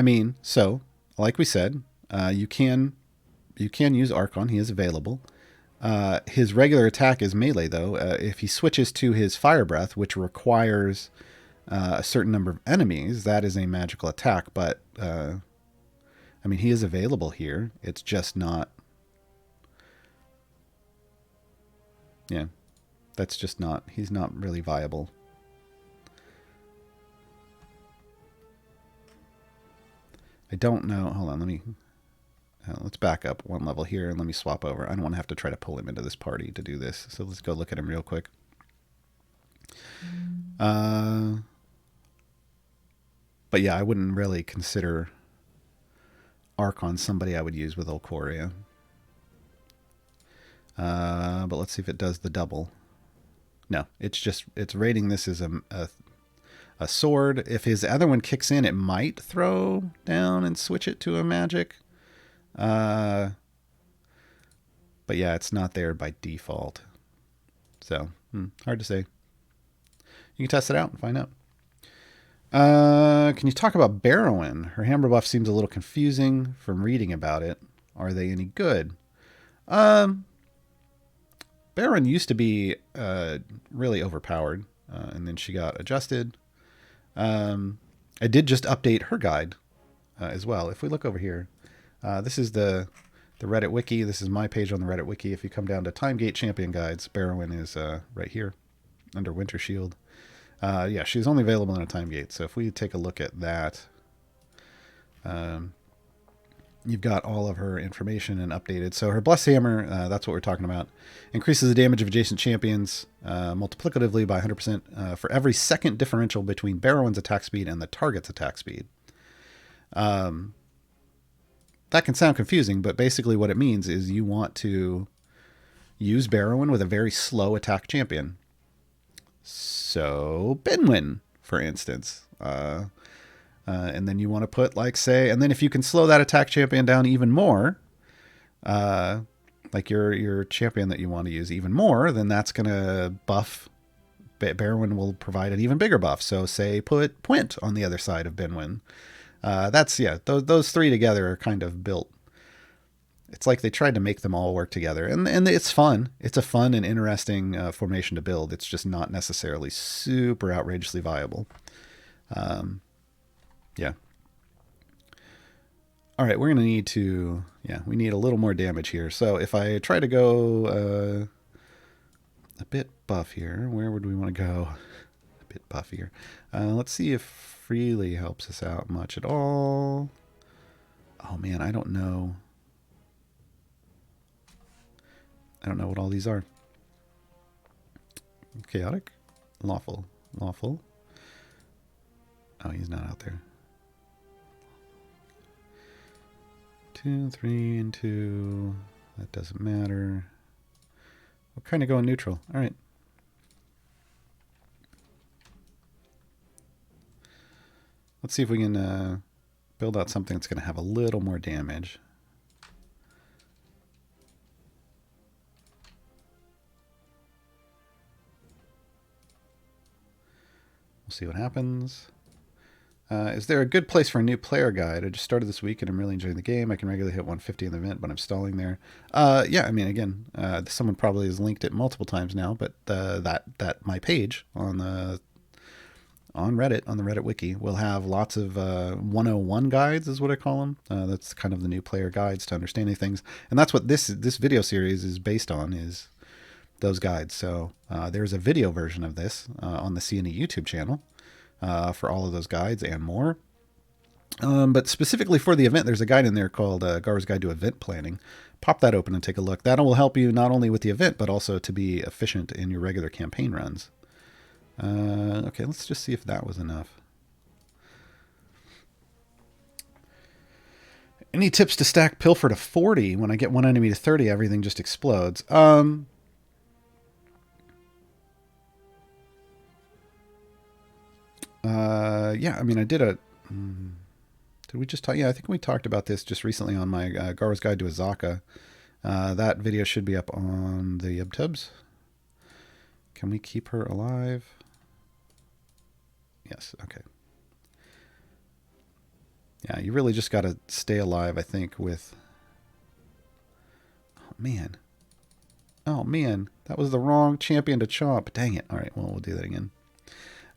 mean, so, like we said, you can use Archon. He is available. His regular attack is melee, though. If he switches to his Fire Breath, which requires a certain number of enemies, that is a magical attack. But, I mean, he is available here. It's just not... Yeah, that's just not... He's not really viable. I don't know. Hold on, let me... let's back up one level here and let me swap over. I don't want to have to try to pull him into this party to do this. So let's go look at him real quick. But yeah, I wouldn't really consider Archon somebody I would use with Ulkoria. But let's see if it does the double. No, it's rating this as a sword. If his other one kicks in, it might throw down and switch it to a magic. But yeah, it's not there by default. So, hard to say. You can test it out and find out. Can you talk about Barrowan? Her hammer buff seems a little confusing from reading about it. Are they any good? Barrowan used to be really overpowered, and then she got adjusted. I did just update her guide as well. If we look over here, this is the Reddit wiki. This is my page on the Reddit wiki. If you come down to Timegate Champion Guides, Barrowan is right here under Winter Shield. Yeah, she's only available in a Timegate. So if we take a look at that, you've got all of her information and updated. So her Blessed Hammer, that's what we're talking about, increases the damage of adjacent champions multiplicatively by 100% for every second differential between Barrowan's attack speed and the target's attack speed. That can sound confusing, but basically what it means is you want to use Barrowan with a very slow attack champion. So Benwyn, for instance. And then you want to put, like, say, and then if you can slow that attack champion down even more, like your champion that you want to use even more, then that's going to buff. Barrowan will provide an even bigger buff. So say put Pwent on the other side of Benwyn. That's, yeah, those three together are kind of built. It's like they tried to make them all work together. And it's fun. It's a fun and interesting formation to build. It's just not necessarily super outrageously viable. Yeah. All right, we're going to need to, we need a little more damage here. So if I try to go a bit buff here, where would we want to go? A bit buffier. Let's see if freely helps us out much at all. Oh man, I don't know. I don't know what all these are. Chaotic? Lawful. Lawful. Oh, he's not out there. 2, 3, and 2. That doesn't matter. We're kind of going neutral. All right. Let's see if we can build out something that's going to have a little more damage. We'll see what happens. Is there a good place for a new player guide? I just started this week and I'm really enjoying the game. I can regularly hit 150 in the event, but I'm stalling there. Yeah, I mean, again, someone probably has linked it multiple times now, but that my page on Reddit, on the Reddit wiki, will have lots of 101 guides, is what I call them. That's kind of the new player guides to understanding things, and that's what this video series is based on, is those guides. So there's a video version of this on the CNE YouTube channel. For all of those guides and more. But specifically for the event, there's a guide in there called Gaarawarr's Guide to Event Planning. Pop that open and take a look. That will help you not only with the event, but also to be efficient in your regular campaign runs. Okay, let's just see if that was enough. Any tips to stack Pilfer to 40? When I get one enemy to 30, everything just explodes. Yeah, I mean, I did a... did we just talk? Yeah, I think we talked about this just recently on my Gaarawarr's Guide to Azaka. That video should be up on the YubTubs. Can we keep her alive? Yes, okay. Yeah, you really just got to stay alive, I think, with... Oh, man. Oh, man. That was the wrong champion to chomp. Dang it. All right, well, we'll do that again.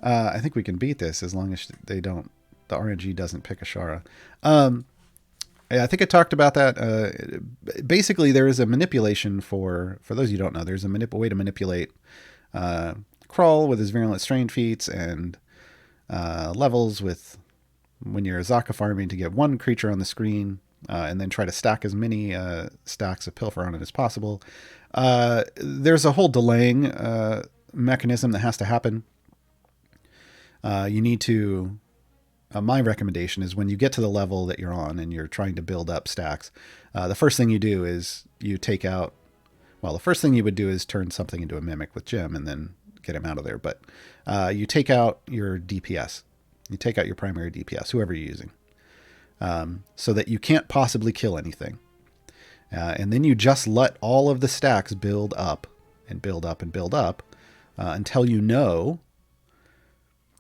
I think we can beat this as long as they don't... The RNG doesn't pick Ashara. I think I talked about that. Basically, there is a manipulation for those of you who don't know, there's a way to manipulate Crawl with his Virulent Strain feats and levels with when you're Azaka farming to get one creature on the screen and then try to stack as many stacks of Pilfer on it as possible. There's a whole delaying mechanism that has to happen. You need to... my recommendation is when you get to the level that you're on and you're trying to build up stacks, the first thing you do is you take out... Well, the first thing you would do is turn something into a Mimic with Gem and then get him out of there. But you take out your DPS. You take out your primary DPS, whoever you're using, so that you can't possibly kill anything. And then you just let all of the stacks build up and build up and build up until you know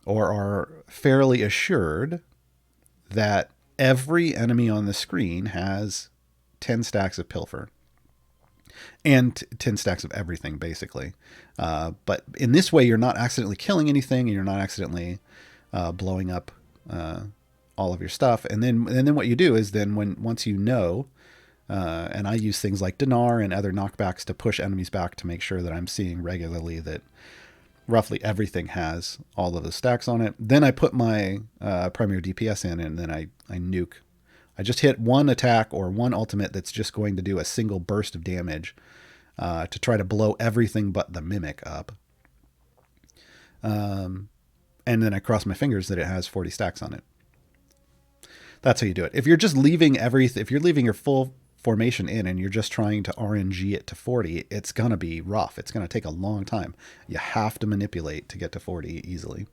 or are fairly assured that every enemy on the screen has 10 stacks of Pilfer. And 10 stacks of everything, basically. But in this way, you're not accidentally killing anything, and you're not accidentally blowing up all of your stuff. And then what you do is once you know, and I use things like Dinar and other knockbacks to push enemies back to make sure that I'm seeing regularly that roughly everything has all of the stacks on it. Then I put my primary DPS in, and then I nuke. I just hit one attack or one ultimate that's just going to do a single burst of damage to try to blow everything but the Mimic up. And then I cross my fingers that it has 40 stacks on it. That's how you do it. If you're just leaving if you're leaving your full formation in and you're just trying to RNG it to 40, it's going to be rough. It's going to take a long time. You have to manipulate to get to 40 easily.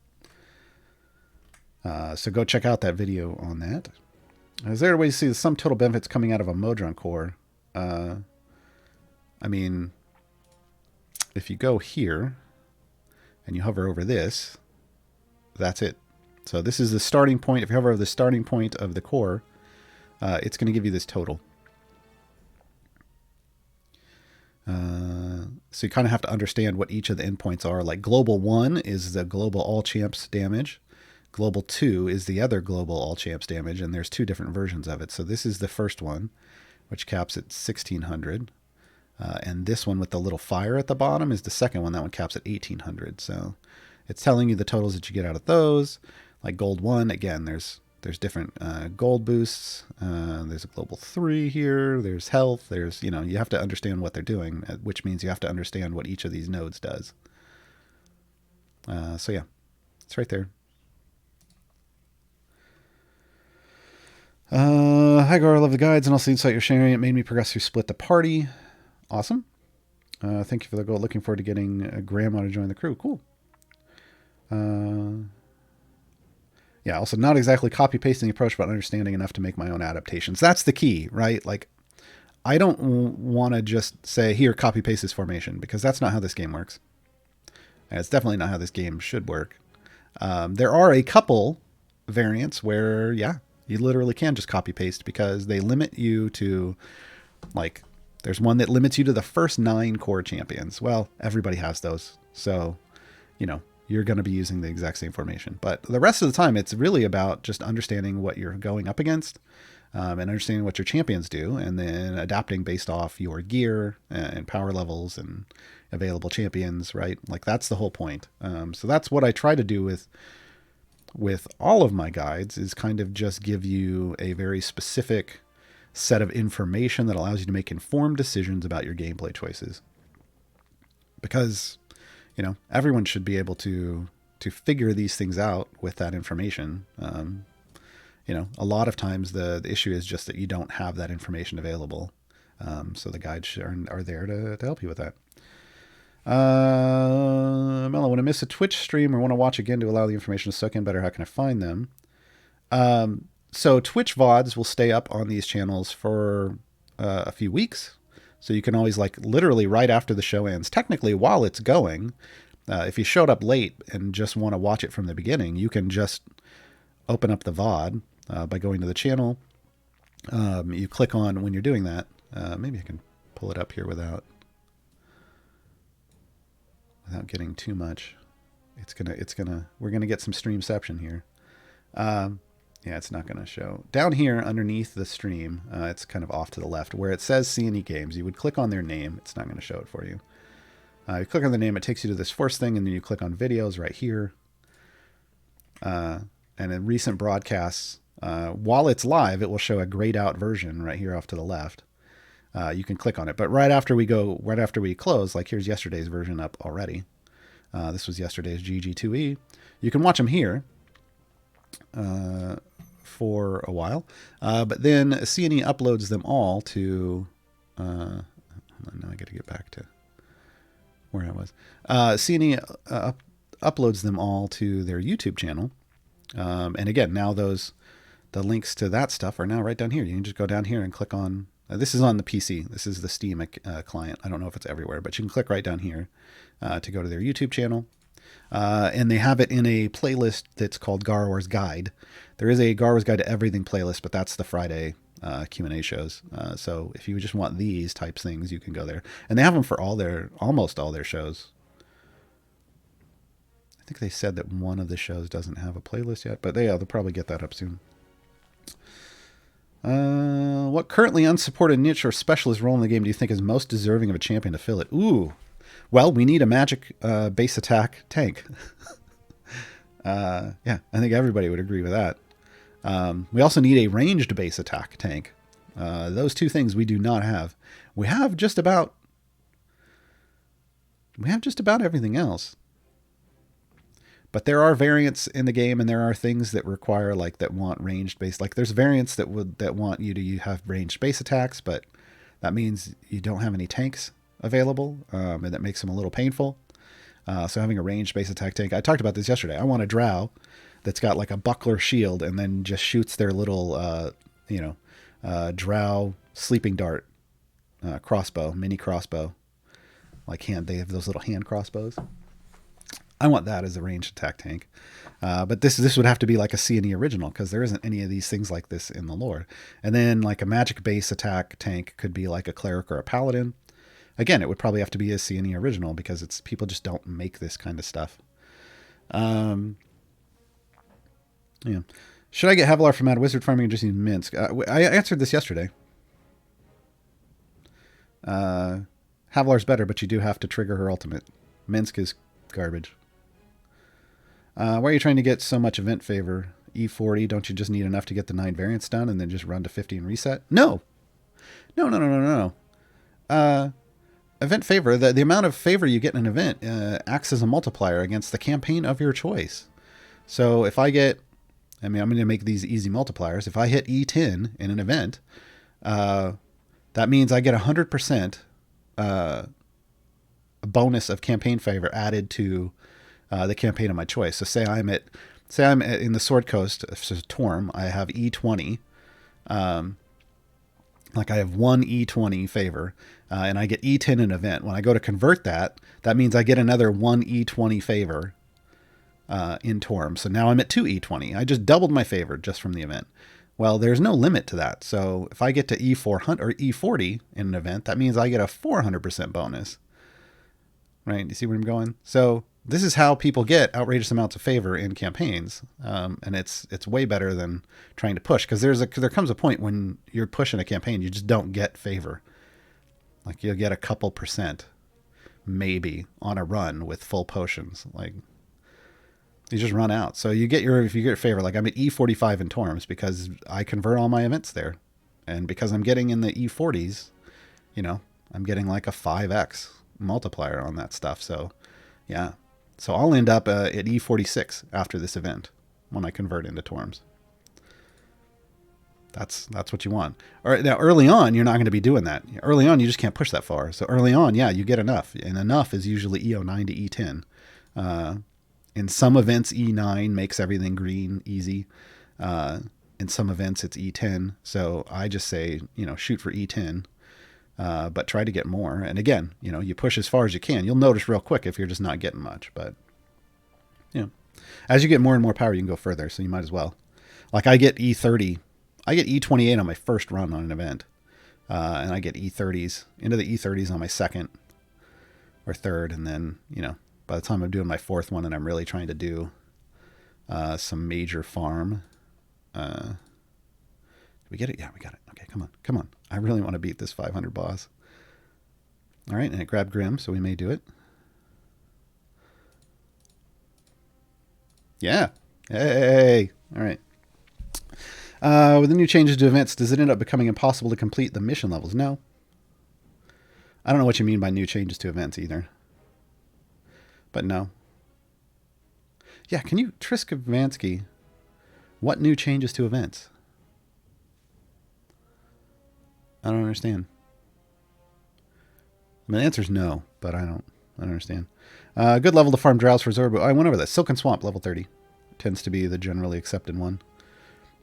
So go check out that video on that. Is there a way to see the sum total benefits coming out of a Modron core? I mean, if you go here and you hover over this, that's it. So this is the starting point. If you hover over the starting point of the core, it's going to give you this total. So you kind of have to understand what each of the endpoints are. Like Global 1 is the global all champs damage. Global 2 is the other global all champs damage, and there's two different versions of it. So this is the first one, which caps at 1600. And this one with the little fire at the bottom is the second one. That one caps at 1800. So It's telling you the totals that you get out of those. Like gold 1, again, there's different gold boosts. There's a global 3 here. There's health. There's, you have to understand what they're doing, which means you have to understand what each of these nodes does. So yeah, it's right there. Hi Gar, I love the guides and also the insight you're sharing. It made me progress through Split the Party. Awesome. Thank you for the goal. Looking forward to getting Grandma to join the crew. Cool. Yeah, also not exactly copy-pasting the approach, but understanding enough to make my own adaptations. That's the key, right? Like, I don't want to just say, here, copy-paste this formation, because that's not how this game works. And it's definitely not how this game should work. There are a couple variants where, yeah, you literally can just copy-paste, because they limit you to, like, there's one that limits you to the first 9 core champions. Well, everybody has those. So, you're going to be using the exact same formation. But the rest of the time, it's really about just understanding what you're going up against and understanding what your champions do, and then adapting based off your gear and power levels and available champions, right? Like, that's the whole point. So that's what I try to do with all of my guides, is kind of just give you a very specific set of information that allows you to make informed decisions about your gameplay choices. Because everyone should be able to figure these things out with that information. A lot of times the issue is just that you don't have that information available. So the guides are there to help you with that. Mello, when I miss a Twitch stream or want to watch again to allow the information to soak in better, how can I find them? So Twitch VODs will stay up on these channels for a few weeks. So you can always, like, literally right after the show ends, technically while it's going, if you showed up late and just want to watch it from the beginning, you can just open up the VOD by going to the channel. You click on, when you're doing that, maybe I can pull it up here without getting too much. We're gonna get some streamception here. Yeah, it's not going to show. Down here underneath the stream, it's kind of off to the left, where it says C&E Games. You would click on their name. It's not going to show it for you. You click on the name, it takes you to this first thing, and then you click on videos right here. And in recent broadcasts, while it's live, it will show a grayed out version right here off to the left. You can click on it. But right after we close, like here's yesterday's version up already. This was yesterday's GG2E. You can watch them here. For a while, but then C&E uploads them all to now I got to get back to where I was. C&E uploads them all to their YouTube channel, and again, now the links to that stuff are now right down here. You can just go down here and click on this is on the PC. This is the Steam client. I don't know if it's everywhere, but you can click right down here to go to their YouTube channel. And they have it in a playlist that's called Gaarawarr's Guide. There is a Gaarawarr's Guide to Everything playlist, but that's the Friday Q&A shows. So if you just want these types things, you can go there. And they have them for almost all their shows. I think they said that one of the shows doesn't have a playlist yet, but they'll probably get that up soon. What currently unsupported niche or specialist role in the game do you think is most deserving of a champion to fill it? Ooh. Well, we need a magic base attack tank. Yeah, I think everybody would agree with that. We also need a ranged base attack tank. Those two things we do not have. We have just about everything else. But there are variants in the game, and there are things that require, like, that want ranged base. Like, there's variants that want you to have ranged base attacks, but that means you don't have any tanks available, and that makes them a little painful. So having a ranged base attack tank, I talked about this yesterday. I want a drow that's got like a buckler shield and then just shoots their little, drow sleeping dart crossbow, mini crossbow. They have those little hand crossbows. I want that as a ranged attack tank. But this would have to be like a C&E original, because there isn't any of these things like this in the lore. And then like a magic base attack tank could be like a cleric or a paladin. Again, it would probably have to be a C&E original, because people just don't make this kind of stuff. Yeah. Should I get Havilar from Mad Wizard Farming or just use Minsk? I answered this yesterday. Havilar's better, but you do have to trigger her ultimate. Minsk is garbage. Why are you trying to get so much event favor? E40, don't you just need enough to get the 9 variants done and then just run to 50 and reset? No. No. Event favor, the amount of favor you get in an event acts as a multiplier against the campaign of your choice. So if I get, I'm going to make these easy multipliers. If I hit E10 in an event, that means I get 100% a bonus of campaign favor added to the campaign of my choice. So say I'm in the Sword Coast, so Torm, I have E20. Like I have one E20 favor, and I get E10 in an event. When I go to convert that, that means I get another one E20 favor in Torm. So now I'm at 2 E20. I just doubled my favor just from the event. Well, there's no limit to that. So if I get to E400 or E40 in an event, that means I get a 400% bonus. Right? You see where I'm going? So this is how people get outrageous amounts of favor in campaigns, and it's way better than trying to push, because there comes a point when you're pushing a campaign, you just don't get favor. Like you'll get a couple percent, maybe, on a run with full potions. Like you just run out. So if you get favor, like I'm at E45 in Torms because I convert all my events there, and because I'm getting in the E40s, I'm getting like a 5x multiplier on that stuff. So yeah. So I'll end up at E46 after this event when I convert into Torms. That's what you want. All right, now early on, you're not going to be doing that. Early on, you just can't push that far. So early on, yeah, you get enough. And enough is usually E09 to E10. In some events, E9 makes everything green easy. In some events, it's E10. So I just say, shoot for E10. But try to get more. And again, you push as far as you can. You'll notice real quick if you're just not getting much. But, as you get more and more power, you can go further. So you might as well. Like I get E30. I get E28 on my first run on an event. And I get E30s, into the E30s on my second or third. And then, by the time I'm doing my fourth one and I'm really trying to do some major farm. Did we get it? Yeah, we got it. Okay, come on. I really want to beat this 500 boss. All right, and it grabbed Grim, so we may do it. Yeah. Hey. All right. With the new changes to events, does it end up becoming impossible to complete the mission levels? No. I don't know what you mean by new changes to events either. But no. Yeah, can you, Trisk Vansky, what new changes to events? I don't understand. I mean, the answer is no, but I don't understand. Good level to farm Drowse for Zorbu. I went over that. Silken Swamp, level 30. Tends to be the generally accepted one.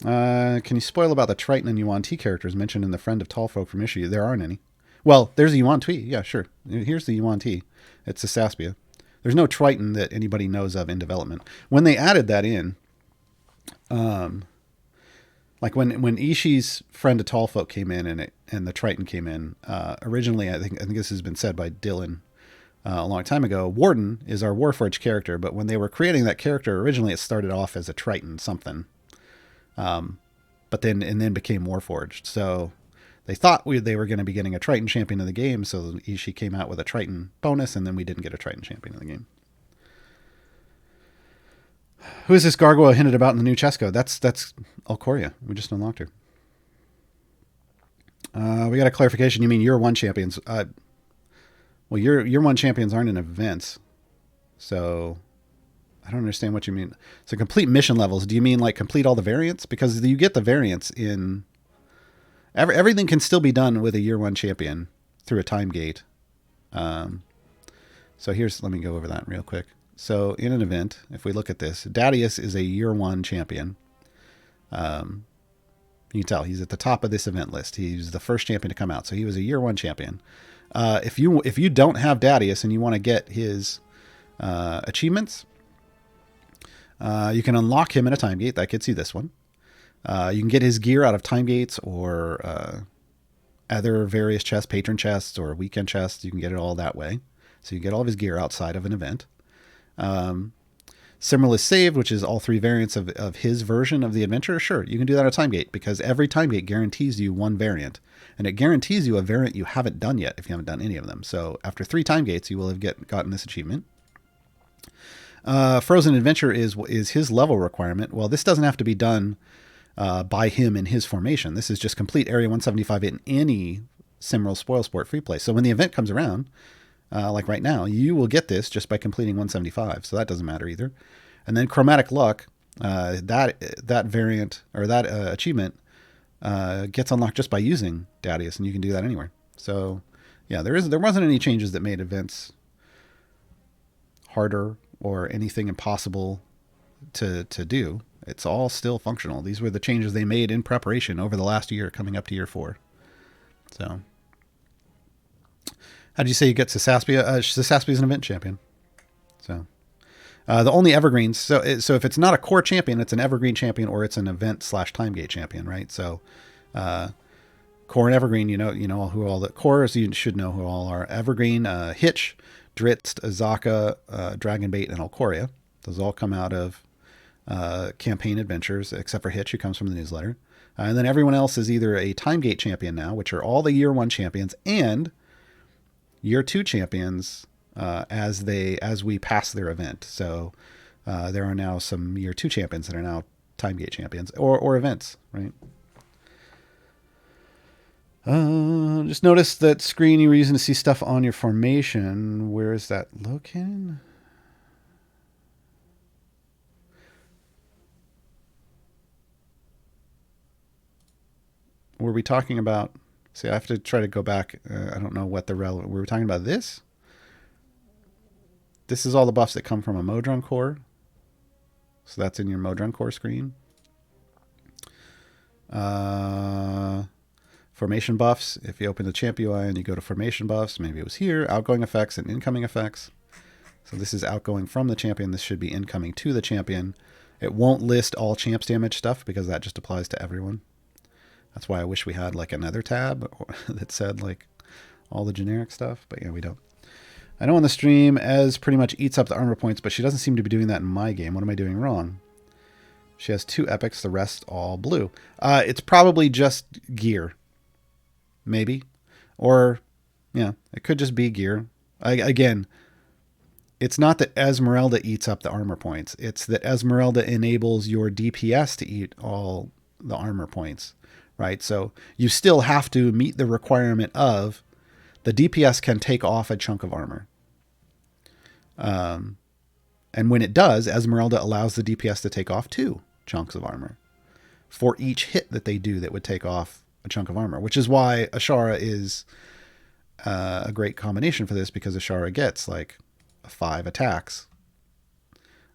Can you spoil about the Triton and Yuan Ti characters mentioned in the Friend of Tallfolk from issue? There aren't any. Well, there's a Yuan Ti. Yeah, sure. Here's the Yuan Ti. It's a Saspia. There's no Triton that anybody knows of in development. When they added that in, like when Ishii's Friend of Tallfolk came in and the Triton came in, originally I think this has been said by Dylan a long time ago. Warden is our Warforged character, but when they were creating that character originally, it started off as a Triton something, but then became Warforged. So they thought they were going to be getting a Triton champion in the game, so Ishii came out with a Triton bonus, and then we didn't get a Triton champion in the game. Who is this Gargoyle hinted about in the new Chesco? That's Ulkoria. We just unlocked her. We got a clarification. You mean year one champions? Well, year one champions aren't in events, so I don't understand what you mean. So complete mission levels. Do you mean like complete all the variants? Because you get the variants in everything can still be done with a year one champion through a time gate. So let me go over that real quick. So in an event, if we look at this, Dadius is a year one champion. You can tell he's at the top of this event list. He's the first champion to come out. So he was a year one champion. If you don't have Dadius and you want to get his achievements, you can unlock him in a time gate. That gets you this one. You can get his gear out of time gates or other various chests, patron chests or weekend chests. You can get it all that way. So you get all of his gear outside of an event. Similarly saved, which is all three variants of his version of the adventure. Sure, you can do that on a time gate because every time gate guarantees you one variant, and it guarantees you a variant you haven't done yet if you haven't done any of them. So after 3 time gates, you will have gotten this achievement. Frozen Adventure is his level requirement. Well, this doesn't have to be done by him in his formation. This is just complete Area 175 in any Cymril Spoil Sport free play. So when the event comes around, like right now, you will get this just by completing 175. So that doesn't matter either. And then Chromatic Luck, that variant or that achievement gets unlocked just by using Dadius, and you can do that anywhere. So yeah, there wasn't any changes that made events harder or anything impossible to do. It's all still functional. These were the changes they made in preparation over the last year, coming up to year 4. So, how did you say you get Sasaspia? Sasaspia is an event champion. So, the only evergreens. So if it's not a core champion, it's an evergreen champion or it's an event / time gate champion, right? So, core and evergreen, you know who all the cores. You should know who all are. Evergreen, Hitch, Dritz, Azaka, Dragonbait, and Ulkoria. Those all come out of campaign adventures, except for Hitch, who comes from the newsletter. And then everyone else is either a time gate champion now, which are all the year 1 champions, and year 2 champions as we pass their event. So there are now some year 2 champions that are now time gate champions or events, right? Just notice that screen you were using to see stuff on your formation. Where is that located? Were we talking about... See, I have to try to go back. I don't know what the relevant... Were we talking about this? This is all the buffs that come from a Modron core. So that's in your Modron core screen. Formation buffs. If you open the Champ UI and you go to formation buffs, maybe it was here. Outgoing effects and incoming effects. So this is outgoing from the champion. This should be incoming to the champion. It won't list all champs damage stuff because that just applies to everyone. That's why I wish we had like another tab that said like all the generic stuff, but yeah, we don't. I know on the stream, Ez pretty much eats up the armor points, but she doesn't seem to be doing that in my game. What am I doing wrong? She has 2 epics, the rest all blue. It's probably just gear. Maybe. Or, yeah, it could just be gear. Again, it's not that Esmeralda eats up the armor points. It's that Esmeralda enables your DPS to eat all the armor points. Right, so you still have to meet the requirement of the DPS can take off a chunk of armor. And when it does, Esmeralda allows the DPS to take off 2 chunks of armor for each hit that they do that would take off a chunk of armor, which is why Ashara is a great combination for this, because Ashara gets like 5 attacks.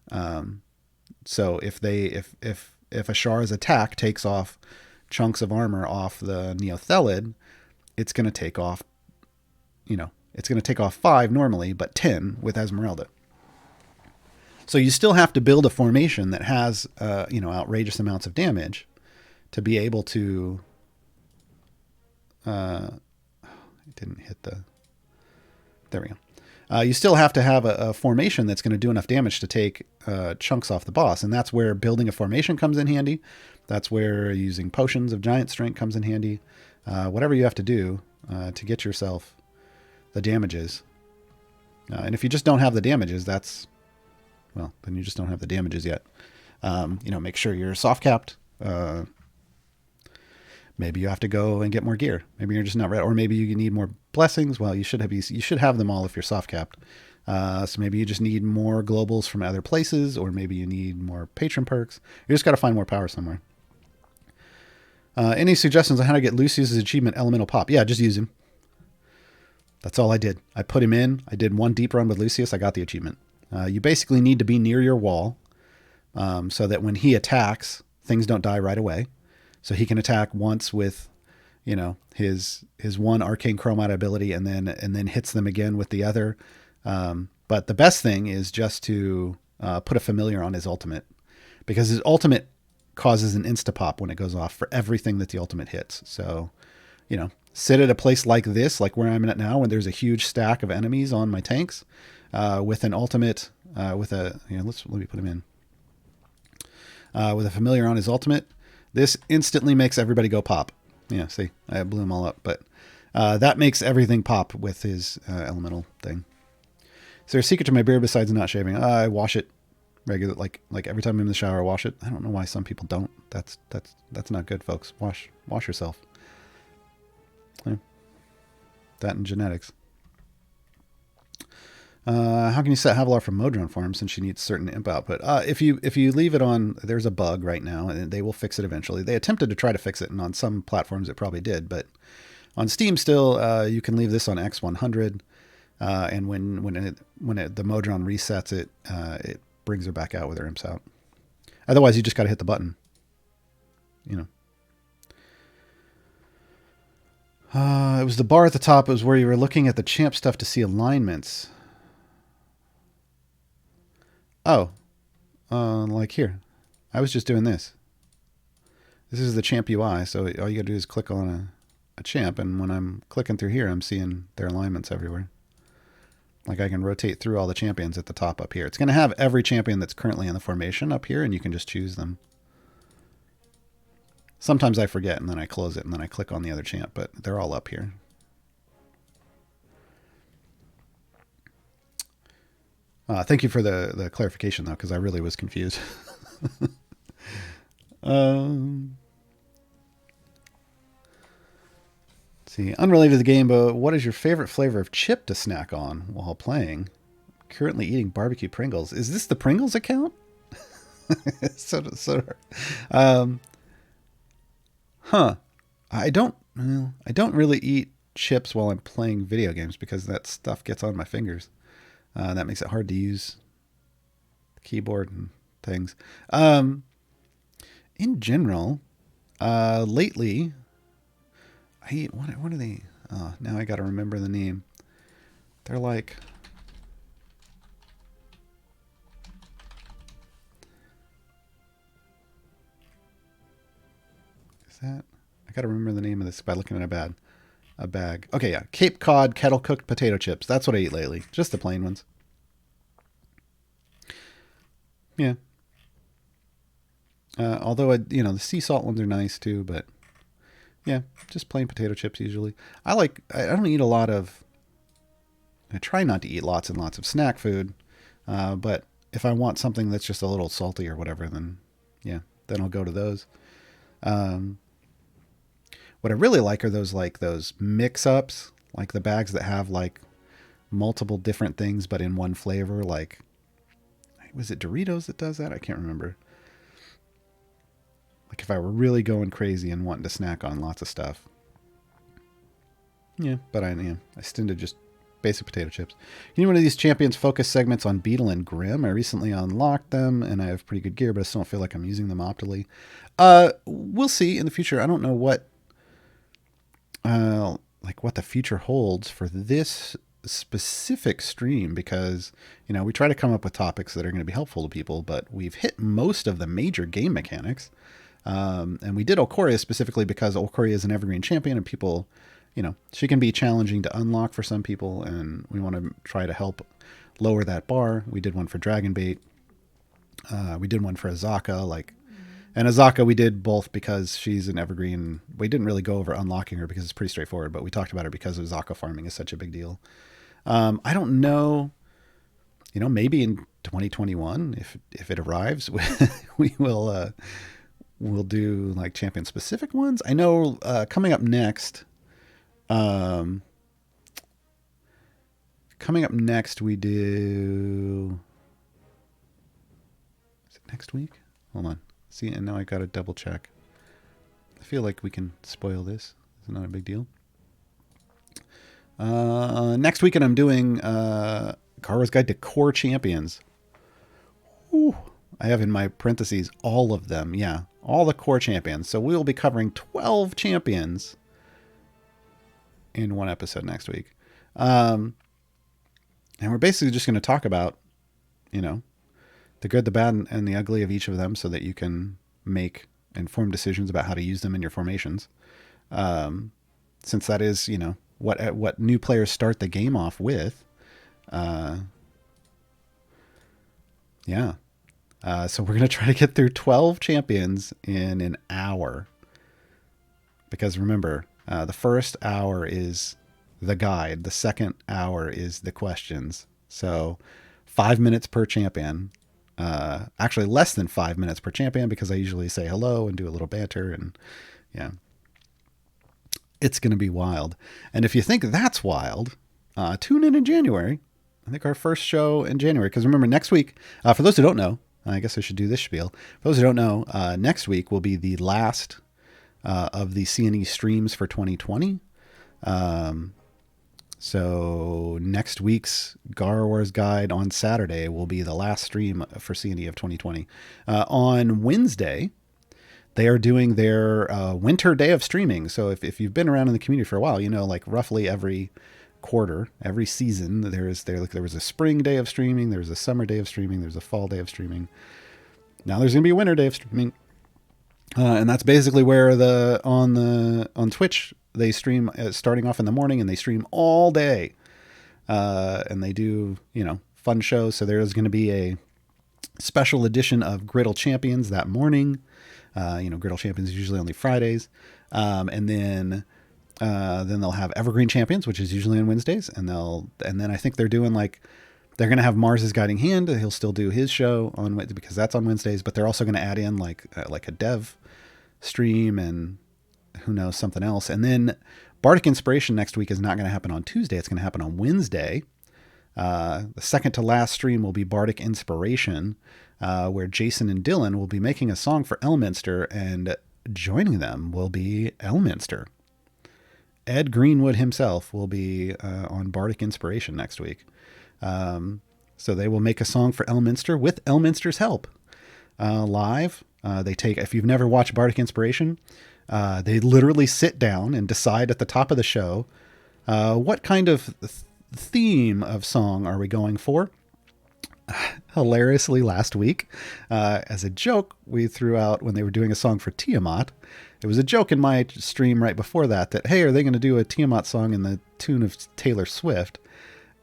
So if Ashara's attack takes off chunks of armor off the Neothelid, it's going to take off, it's going to take off 5 normally, but 10 with Esmeralda. So you still have to build a formation that has, outrageous amounts of damage to be able to, it didn't hit there we go. You still have to have a formation that's going to do enough damage to take chunks off the boss. And that's where building a formation comes in handy. That's where using potions of giant strength comes in handy. Whatever you have to do to get yourself the damages. And if you just don't have the damages, then you just don't have the damages yet. Make sure you're soft capped. Maybe you have to go and get more gear. Maybe you're just not ready, or maybe you need more blessings. Well, you should have them all if you're soft capped. So maybe you just need more globals from other places, or maybe you need more patron perks. You just got to find more power somewhere. Any suggestions on how to get Lucius's achievement Elemental Pop? Yeah, just use him. That's all I did. I put him in. I did 1 deep run with Lucius. I got the achievement. You basically need to be near your wall so that when he attacks, things don't die right away. So he can attack once with, his 1 arcane chromite ability, and then hits them again with the other. But the best thing is just to put a familiar on his ultimate, because his ultimate causes an insta-pop when it goes off for everything that the ultimate hits. So, sit at a place like this, like where I'm at now, when there's a huge stack of enemies on my tanks, with an ultimate, let me put him in. With a familiar on his ultimate, this instantly makes everybody go pop. Yeah, see, I blew them all up, but that makes everything pop with his elemental thing. Is there a secret to my beard besides not shaving? I wash it Regular, like every time I'm in the shower, I wash it. I don't know why some people don't. That's not good, folks. Wash yourself. Yeah. That and genetics. How can you set Havilar for Modron farm since she needs certain imp output? If you leave it on, there's a bug right now, and they will fix it eventually. They attempted to try to fix it, and on some platforms it probably did, but on Steam still, you can leave this on X100, and when the Modron resets it, it brings her back out with her imps out. Otherwise, you just got to hit the button. You know. It was the bar at the top. It was where you were looking at the champ stuff to see alignments. Oh, like here. I was just doing this. This is the champ UI, so all you gotta do is click on a champ, and when I'm clicking through here, I'm seeing their alignments everywhere. Like I can rotate through all the champions at the top up here. It's gonna have every champion that's currently in the formation up here, and you can just choose them. Sometimes I forget, and then I close it, and then I click on the other champ, but they're all up here. Thank you for the clarification, though, because I really was confused. Let's see. Unrelated to the game, but what is your favorite flavor of chip to snack on while playing? Currently eating barbecue Pringles. Is this the Pringles account? I don't really eat chips while I'm playing video games because that stuff gets on my fingers. That makes it hard to use the keyboard and things. In general, lately, I eat, what are they? Oh, now I got to remember the name. They're like, is that? I got to remember the name of this by looking at a bag. Okay, yeah. Cape Cod kettle cooked potato chips. That's what I eat lately. Just the plain ones. Yeah. Although, the sea salt ones are nice too, but yeah, just plain potato chips usually. I don't eat a lot of, I try not to eat lots and lots of snack food, but if I want something that's just a little salty or whatever, then yeah, then I'll go to those. What I really like are those mix-ups, like the bags that have like multiple different things but in one flavor. Like, was it Doritos that does that? I can't remember. Like if I were really going crazy and wanting to snack on lots of stuff. Yeah, but I tend to just basic potato chips. You know, one of these Champions focus segments on Beetle and Grim. I recently unlocked them and I have pretty good gear, but I still don't feel like I'm using them optimally. We'll see in the future. I don't know what the future holds for this specific stream because, we try to come up with topics that are going to be helpful to people, but we've hit most of the major game mechanics. And we did Ulkoria specifically because Ulkoria is an evergreen champion and people, she can be challenging to unlock for some people, and we want to try to help lower that bar. We did one for Dragonbait. We did one for Azaka, and Azaka we did both because she's an evergreen. We didn't really go over unlocking her because it's pretty straightforward, but we talked about her because Azaka farming is such a big deal. I don't know, maybe in 2021, if it arrives, we will, we'll do like champion specific ones. I know, coming up next, we do, is it next week? Hold on. See, and now I got to double check. I feel like we can spoil this. It's not a big deal. Next weekend I'm doing Gaarawarr's Guide to Core Champions. Ooh, I have in my parentheses all of them. Yeah, all the core champions. So we will be covering 12 champions in one episode next week. And we're basically just going to talk about, the good, the bad, and the ugly of each of them so that you can make informed decisions about how to use them in your formations. Since that is, what new players start the game off with. Yeah. So we're going to try to get through 12 champions in an hour. Because remember, the first hour is the guide. The second hour is the questions. So 5 minutes per champion. Actually, less than 5 minutes per champion because I usually say hello and do a little banter. And yeah, it's going to be wild. And if you think that's wild, tune in January. I think our first show in January. Because remember, next week, for those who don't know, I guess I should do this spiel. For those who don't know, next week will be the last of the C&E streams for 2020. So next week's Gaarawarr's Guide on Saturday will be the last stream for C&E of 2020. On Wednesday, they are doing their winter day of streaming. So if you've been around in the community for a while, you know, like roughly every quarter, every season, there was a spring day of streaming, there's a summer day of streaming, there's a fall day of streaming. Now there's going to be a winter day of streaming. And that's basically where on Twitch, they stream starting off in the morning and they stream all day. And they do, you know, fun shows. So there's going to be a special edition of Griddle Champions that morning. You know, Griddle Champions is usually only Fridays. And then they'll have Evergreen Champions, which is usually on Wednesdays. And then I think they're going to have Mars's Guiding Hand. He'll still do his show on Wednesday because that's on Wednesdays, but they're also going to add in like a dev stream and who knows, something else. And then Bardic Inspiration next week is not going to happen on Tuesday. It's going to happen on Wednesday. The second to last stream will be Bardic Inspiration, where Jason and Dylan will be making a song for Elminster, and joining them will be Elminster. Ed Greenwood himself will be on Bardic Inspiration next week. So they will make a song for Elminster with Elminster's help live. If you've never watched Bardic Inspiration, they literally sit down and decide at the top of the show what kind of theme of song are we going for. Hilariously, last week, as a joke, we threw out when they were doing a song for Tiamat. It was a joke in my stream right before that, hey, are they going to do a Tiamat song in the tune of Taylor Swift?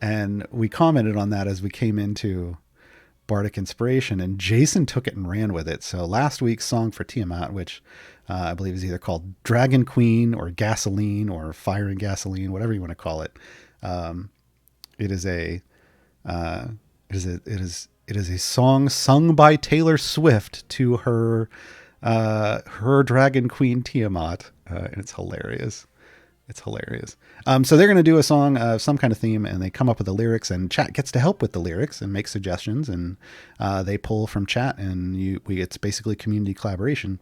And we commented on that as we came into Bardic Inspiration, and Jason took it and ran with it. So last week's song for Tiamat, which I believe is either called Dragon Queen or Gasoline or Fire and Gasoline, whatever you want to call it. It is a song sung by Taylor Swift to her Dragon Queen Tiamat, and it's hilarious. It's hilarious. So they're going to do a song of some kind of theme, and they come up with the lyrics, and chat gets to help with the lyrics and make suggestions, and they pull from chat, and it's basically community collaboration.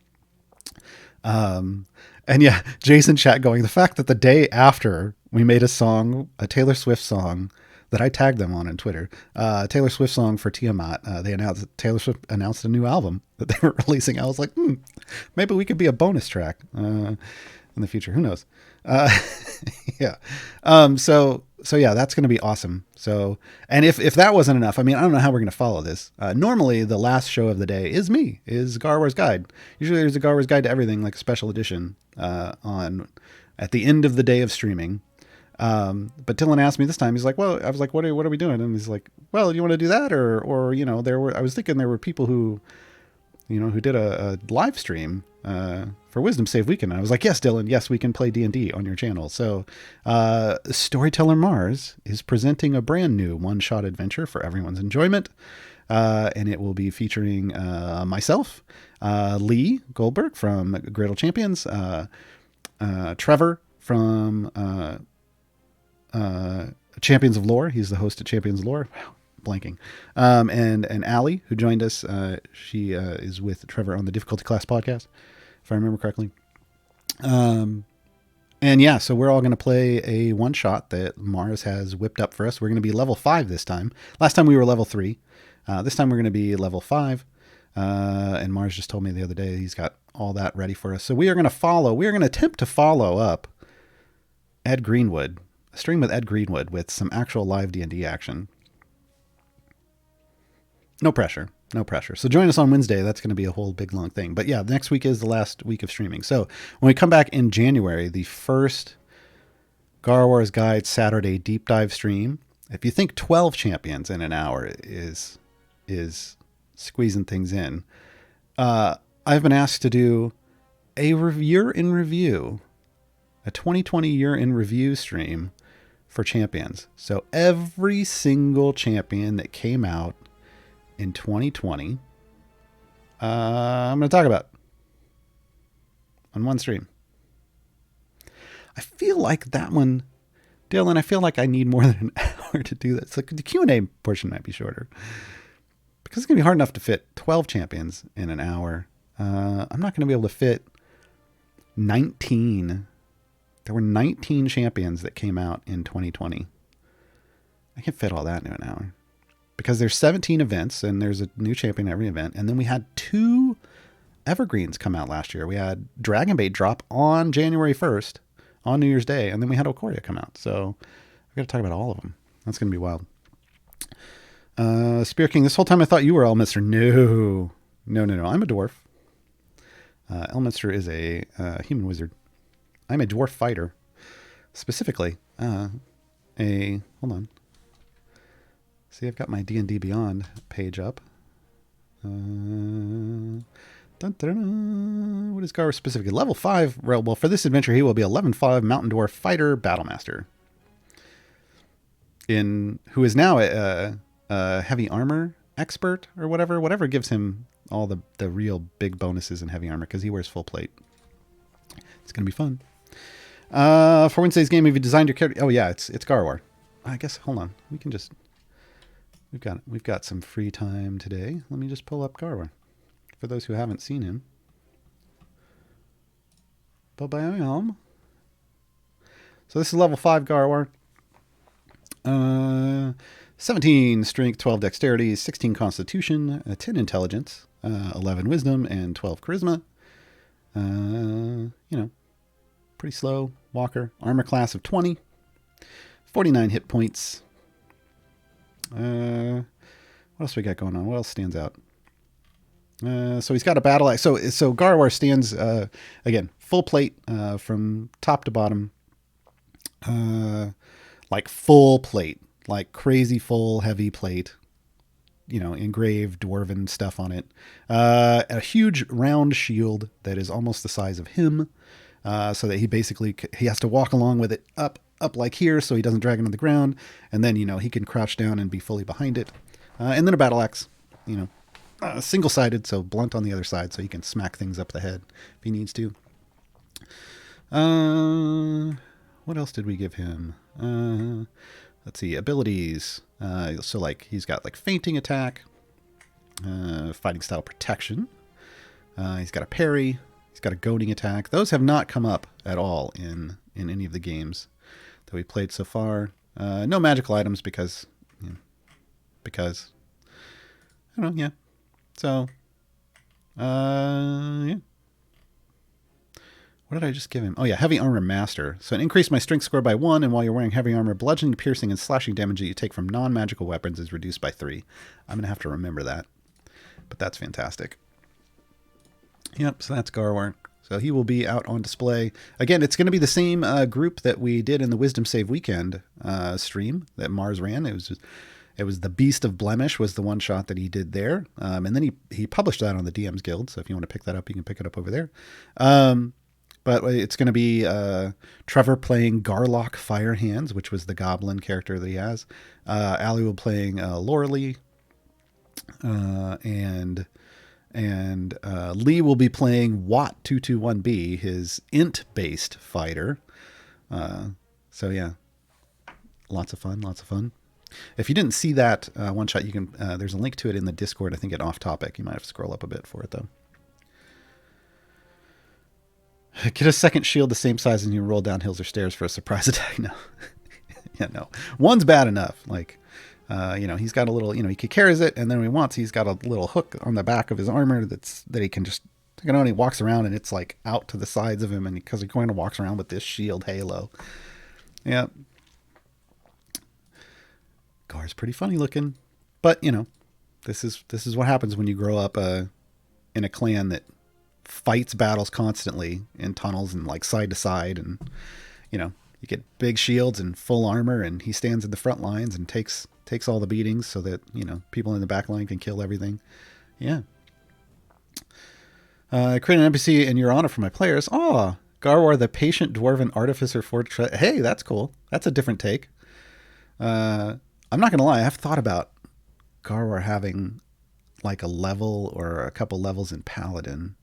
And yeah, Jason chat going, the fact that the day after we made a Taylor Swift song that I tagged them on Twitter, Taylor Swift song for Tiamat, Taylor Swift announced a new album that they were releasing. I was like, maybe we could be a bonus track in the future. Who knows? Yeah. So yeah, that's going to be awesome. So, and if that wasn't enough, I mean, I don't know how we're going to follow this. Normally the last show of the day is Gaarawarr's Guide. Usually there's a Gaarawarr's Guide to everything, like a special edition, at the end of the day of streaming. But Dylan asked me this time, he's like, well, I was like, what are we doing? And he's like, well, do you want to do that? Or, you know, I was thinking there were people who did a live stream, for Wisdom Save Weekend. And I was like, yes, Dylan, yes, we can play D&D on your channel. So, Storyteller Mars is presenting a brand new one-shot adventure for everyone's enjoyment. And it will be featuring, myself, Lee Goldberg from Griddle Champions, Trevor from, Champions of Lore. He's the host of Champions of Lore. Wow, blanking. And Allie, who joined us, she is with Trevor on the Difficulty Class podcast, if I remember correctly. And yeah, so we're all going to play a one shot that Mars has whipped up for us. We're going to be level 5 this time. Last time we were level 3. This time we're going to be level 5. And Mars just told me the other day he's got all that ready for us. So we are going to attempt to follow up Ed Greenwood, a stream with Ed Greenwood with some actual live D&D action. No pressure. So join us on Wednesday. That's going to be a whole big long thing. But yeah, next week is the last week of streaming. So when we come back in January, the first Gaarawarr's Guide Saturday deep dive stream, if you think 12 champions in an hour is squeezing things in, I've been asked to do a year in review, a 2020 year in review stream for champions. So every single champion that came out in 2020, I'm going to talk about on one stream. I feel like that one, Dylan, I feel like I need more than an hour to do this. Like the Q&A portion might be shorter because it's going to be hard enough to fit 12 champions in an hour. I'm not going to be able to fit 19. There were 19 champions that came out in 2020. I can't fit all that into an hour because there's 17 events and there's a new champion every event. And then we had 2 evergreens come out last year. We had Dragonbait drop on January 1st on New Year's Day. And then we had Ulkoria come out. So I've got to talk about all of them. That's going to be wild. Spear King, this whole time I thought you were Elminster. No. I'm a dwarf. Elminster is a human wizard. I'm a dwarf fighter. Specifically, hold on. See, I've got my D&D Beyond page up. What is Gaarawarr specifically? Level 5. Well, for this adventure, he will be a level 5 mountain dwarf fighter battlemaster. Who is now a heavy armor expert or whatever gives him all the real big bonuses in heavy armor because he wears full plate. It's going to be fun. For Wednesday's game, have you designed your character? Oh yeah, it's Gaarawarr. I guess, hold on. We can just, we've got some free time today. Let me just pull up Gaarawarr. For those who haven't seen him. Ba-bam. So this is level 5 Gaarawarr. 17 strength, 12 dexterity, 16 constitution, 10 intelligence, 11 wisdom, and 12 charisma. Pretty slow walker. Armor class of 20. 49 hit points. What else we got going on? What else stands out? So he's got a battle axe. So Gaarawarr stands, again, full plate from top to bottom. Like full plate. Like crazy full heavy plate. Engraved dwarven stuff on it. A huge round shield that is almost the size of him. So that he has to walk along with it up like here so he doesn't drag it on the ground. And then, he can crouch down and be fully behind it. And then a battle axe, single-sided, so blunt on the other side so he can smack things up the head if he needs to. What else did we give him? Let's see, abilities. So like he's got like fainting attack, fighting style protection. He's got a parry. He's got a goading attack. Those have not come up at all in any of the games that we played so far. No magical items because I don't know. Yeah. So, yeah. What did I just give him? Oh yeah, heavy armor master. So it increased my strength score by 1, and while you're wearing heavy armor, bludgeoning, piercing, and slashing damage that you take from non-magical weapons is reduced by 3. I'm gonna have to remember that, but that's fantastic. Yep. So that's Gaarawarr. So he will be out on display again. It's going to be the same group that we did in the Wisdom Save Weekend stream that Mars ran. It was the Beast of Blemish was the one shot that he did there, and then he published that on the DM's Guild. So if you want to pick that up, you can pick it up over there. But it's going to be Trevor playing Garlock Firehands, which was the goblin character that he has. Ali will playing Lorelei, and Lee will be playing Watt 221B, his int-based fighter. So yeah, lots of fun. If you didn't see that one shot, you can. There's a link to it in the Discord. I think at Off Topic. You might have to scroll up a bit for it though. Get a second shield the same size and you roll down hills or stairs for a surprise attack. No, yeah, no. One's bad enough. Like, he's got a little. He carries it, and then when he wants, he's got a little hook on the back of his armor that he can just. He walks around and it's like out to the sides of him, and because he kind of walks around with this shield halo. Yeah. Gar's pretty funny looking, but this is what happens when you grow up in a clan that fights battles constantly in tunnels and like side to side, and you get big shields and full armor, and he stands in the front lines and takes all the beatings so that people in the back line can kill everything. Yeah. Create an NPC in your honor for my players. Oh, Gaarawarr, the patient dwarven artificer for hey, that's cool. That's a different take. I'm not gonna lie, I've thought about Gaarawarr having like a level or a couple levels in Paladin.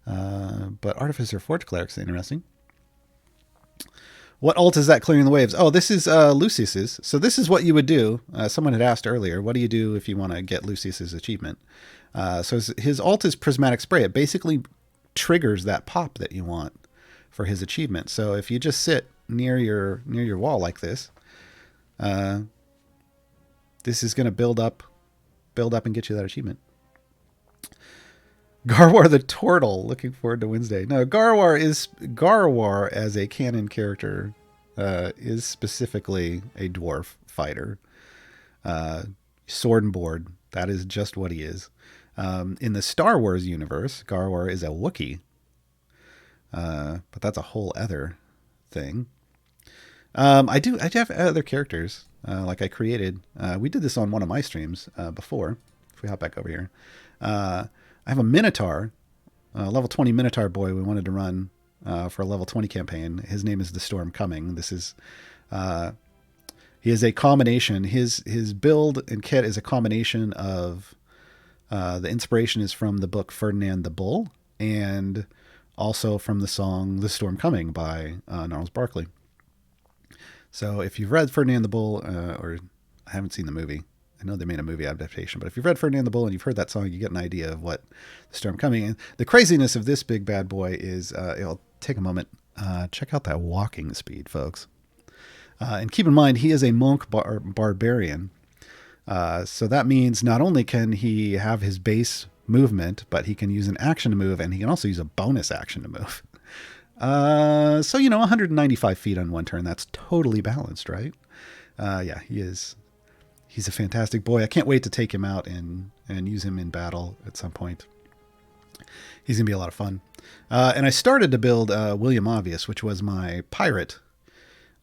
But Artificer Forge Cleric's interesting. What ult is that clearing the waves? Oh, this is Lucius's. So this is what you would do. Someone had asked earlier, what do you do if you want to get Lucius's achievement? So his ult is Prismatic Spray. It basically triggers that pop that you want for his achievement. So if you just sit near your wall like this, this is going to build up and get you that achievement. Gaarawarr the Turtle. Looking forward to Wednesday. No, Gaarawarr as a canon character is specifically a dwarf fighter. Sword and board. That is just what he is. In the Star Wars universe, Gaarawarr is a Wookiee. But that's a whole other thing. I have other characters like I created. We did this on one of my streams before. If we hop back over here. I have a Minotaur, level 20 Minotaur boy we wanted to run for a level 20 campaign. His name is The Storm Coming. This is, he is a combination. His build and kit is a combination of, the inspiration is from the book Ferdinand the Bull and also from the song The Storm Coming by Gnarls Barkley. So if you've read Ferdinand the Bull, or I haven't seen the movie, I know they made a movie adaptation, but if you've read Ferdinand the Bull and you've heard that song, you get an idea of what The Storm Coming. And the craziness of this big bad boy is, it'll take a moment, check out that walking speed, folks. And keep in mind, he is a monk barbarian. So that means not only can he have his base movement, but he can use an action to move, and he can also use a bonus action to move. So, 195 feet on one turn, that's totally balanced, right? Yeah, he's a fantastic boy. I can't wait to take him out and use him in battle at some point. He's going to be a lot of fun. And I started to build William Obvious, which was my pirate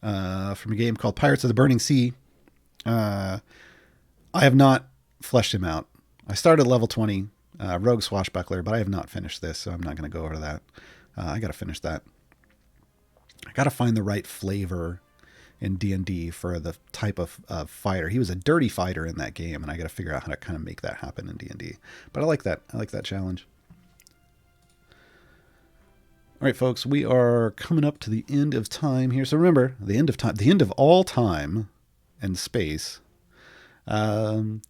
from a game called Pirates of the Burning Sea. I have not fleshed him out. I started level 20, Rogue Swashbuckler, but I have not finished this, so I'm not going to go over that. I got to finish that. I got to find the right flavor in D&D for the type of fighter. He was a dirty fighter in that game, and I got to figure out how to kind of make that happen in D&D. But I like that. I like that challenge. All right, folks, we are coming up to the end of time here. So remember, the end of time, the end of all time and space. Remember,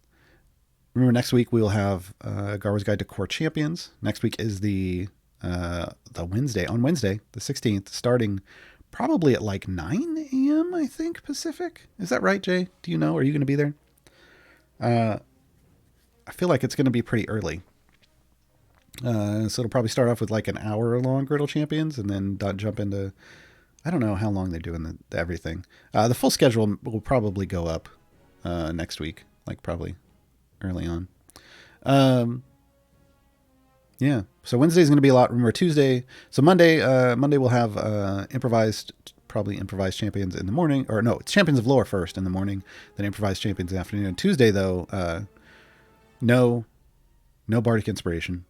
next week we will have Gaarawarr's Guide to Core Champions. Next week is the Wednesday, on Wednesday, the 16th, starting probably at like 9 a.m., I think, Pacific. Is that right, Jay? Do you know? Are you going to be there? I feel like it's going to be pretty early. So it'll probably start off with like an hour-long Griddle Champions and then jump into... I don't know how long they're doing everything. The full schedule will probably go up next week, like probably early on. Yeah. So Wednesday is going to be a lot. Remember Tuesday. So Monday we'll have probably improvised champions in the morning, or no, it's champions of lore first in the morning, then improvised champions in the afternoon. Tuesday though, no bardic inspiration.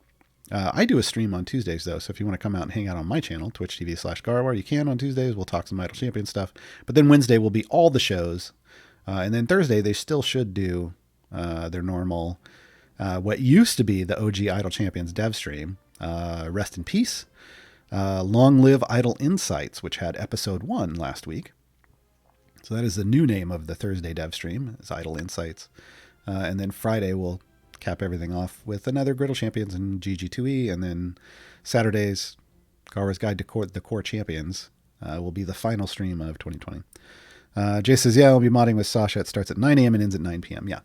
I do a stream on Tuesdays though, so if you want to come out and hang out on my channel, twitch.tv/Gaarawarr, you can on Tuesdays. We'll talk some Idle Champion stuff. But then Wednesday will be all the shows, and then Thursday they still should do their normal. What used to be the OG Idle Champions dev stream, Rest in Peace, Long Live Idle Insights, which had episode 1 last week. So that is the new name of the Thursday dev stream, is Idle Insights. And then Friday we'll cap everything off with another Griddle Champions and GG2E, and then Saturdays, Gaarawarr's Guide to the Core Champions will be the final stream of 2020. Jay says, yeah, I'll be modding with Sasha. It starts at 9 a.m. and ends at 9 p.m. Yeah.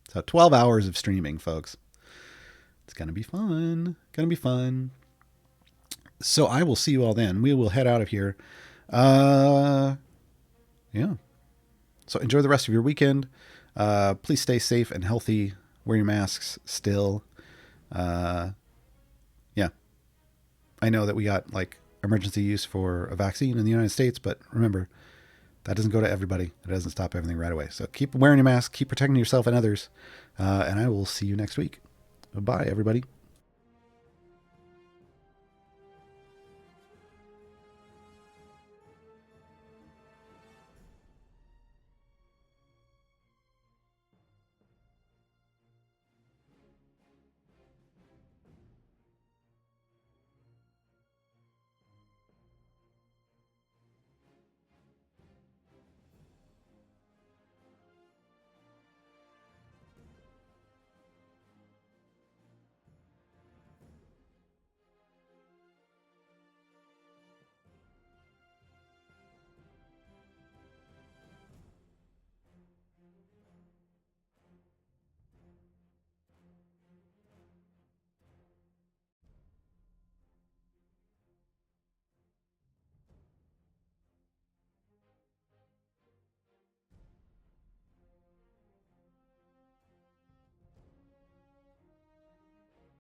So 12 hours of streaming, folks. It's going to be fun. Going to be fun. So I will see you all then. We will head out of here. Yeah. So enjoy the rest of your weekend. Please stay safe and healthy. Wear your masks still. Yeah. I know that we got like emergency use for a vaccine in the United States, but remember, that doesn't go to everybody. It doesn't stop everything right away. So keep wearing your mask, keep protecting yourself and others, and I will see you next week. Bye, everybody.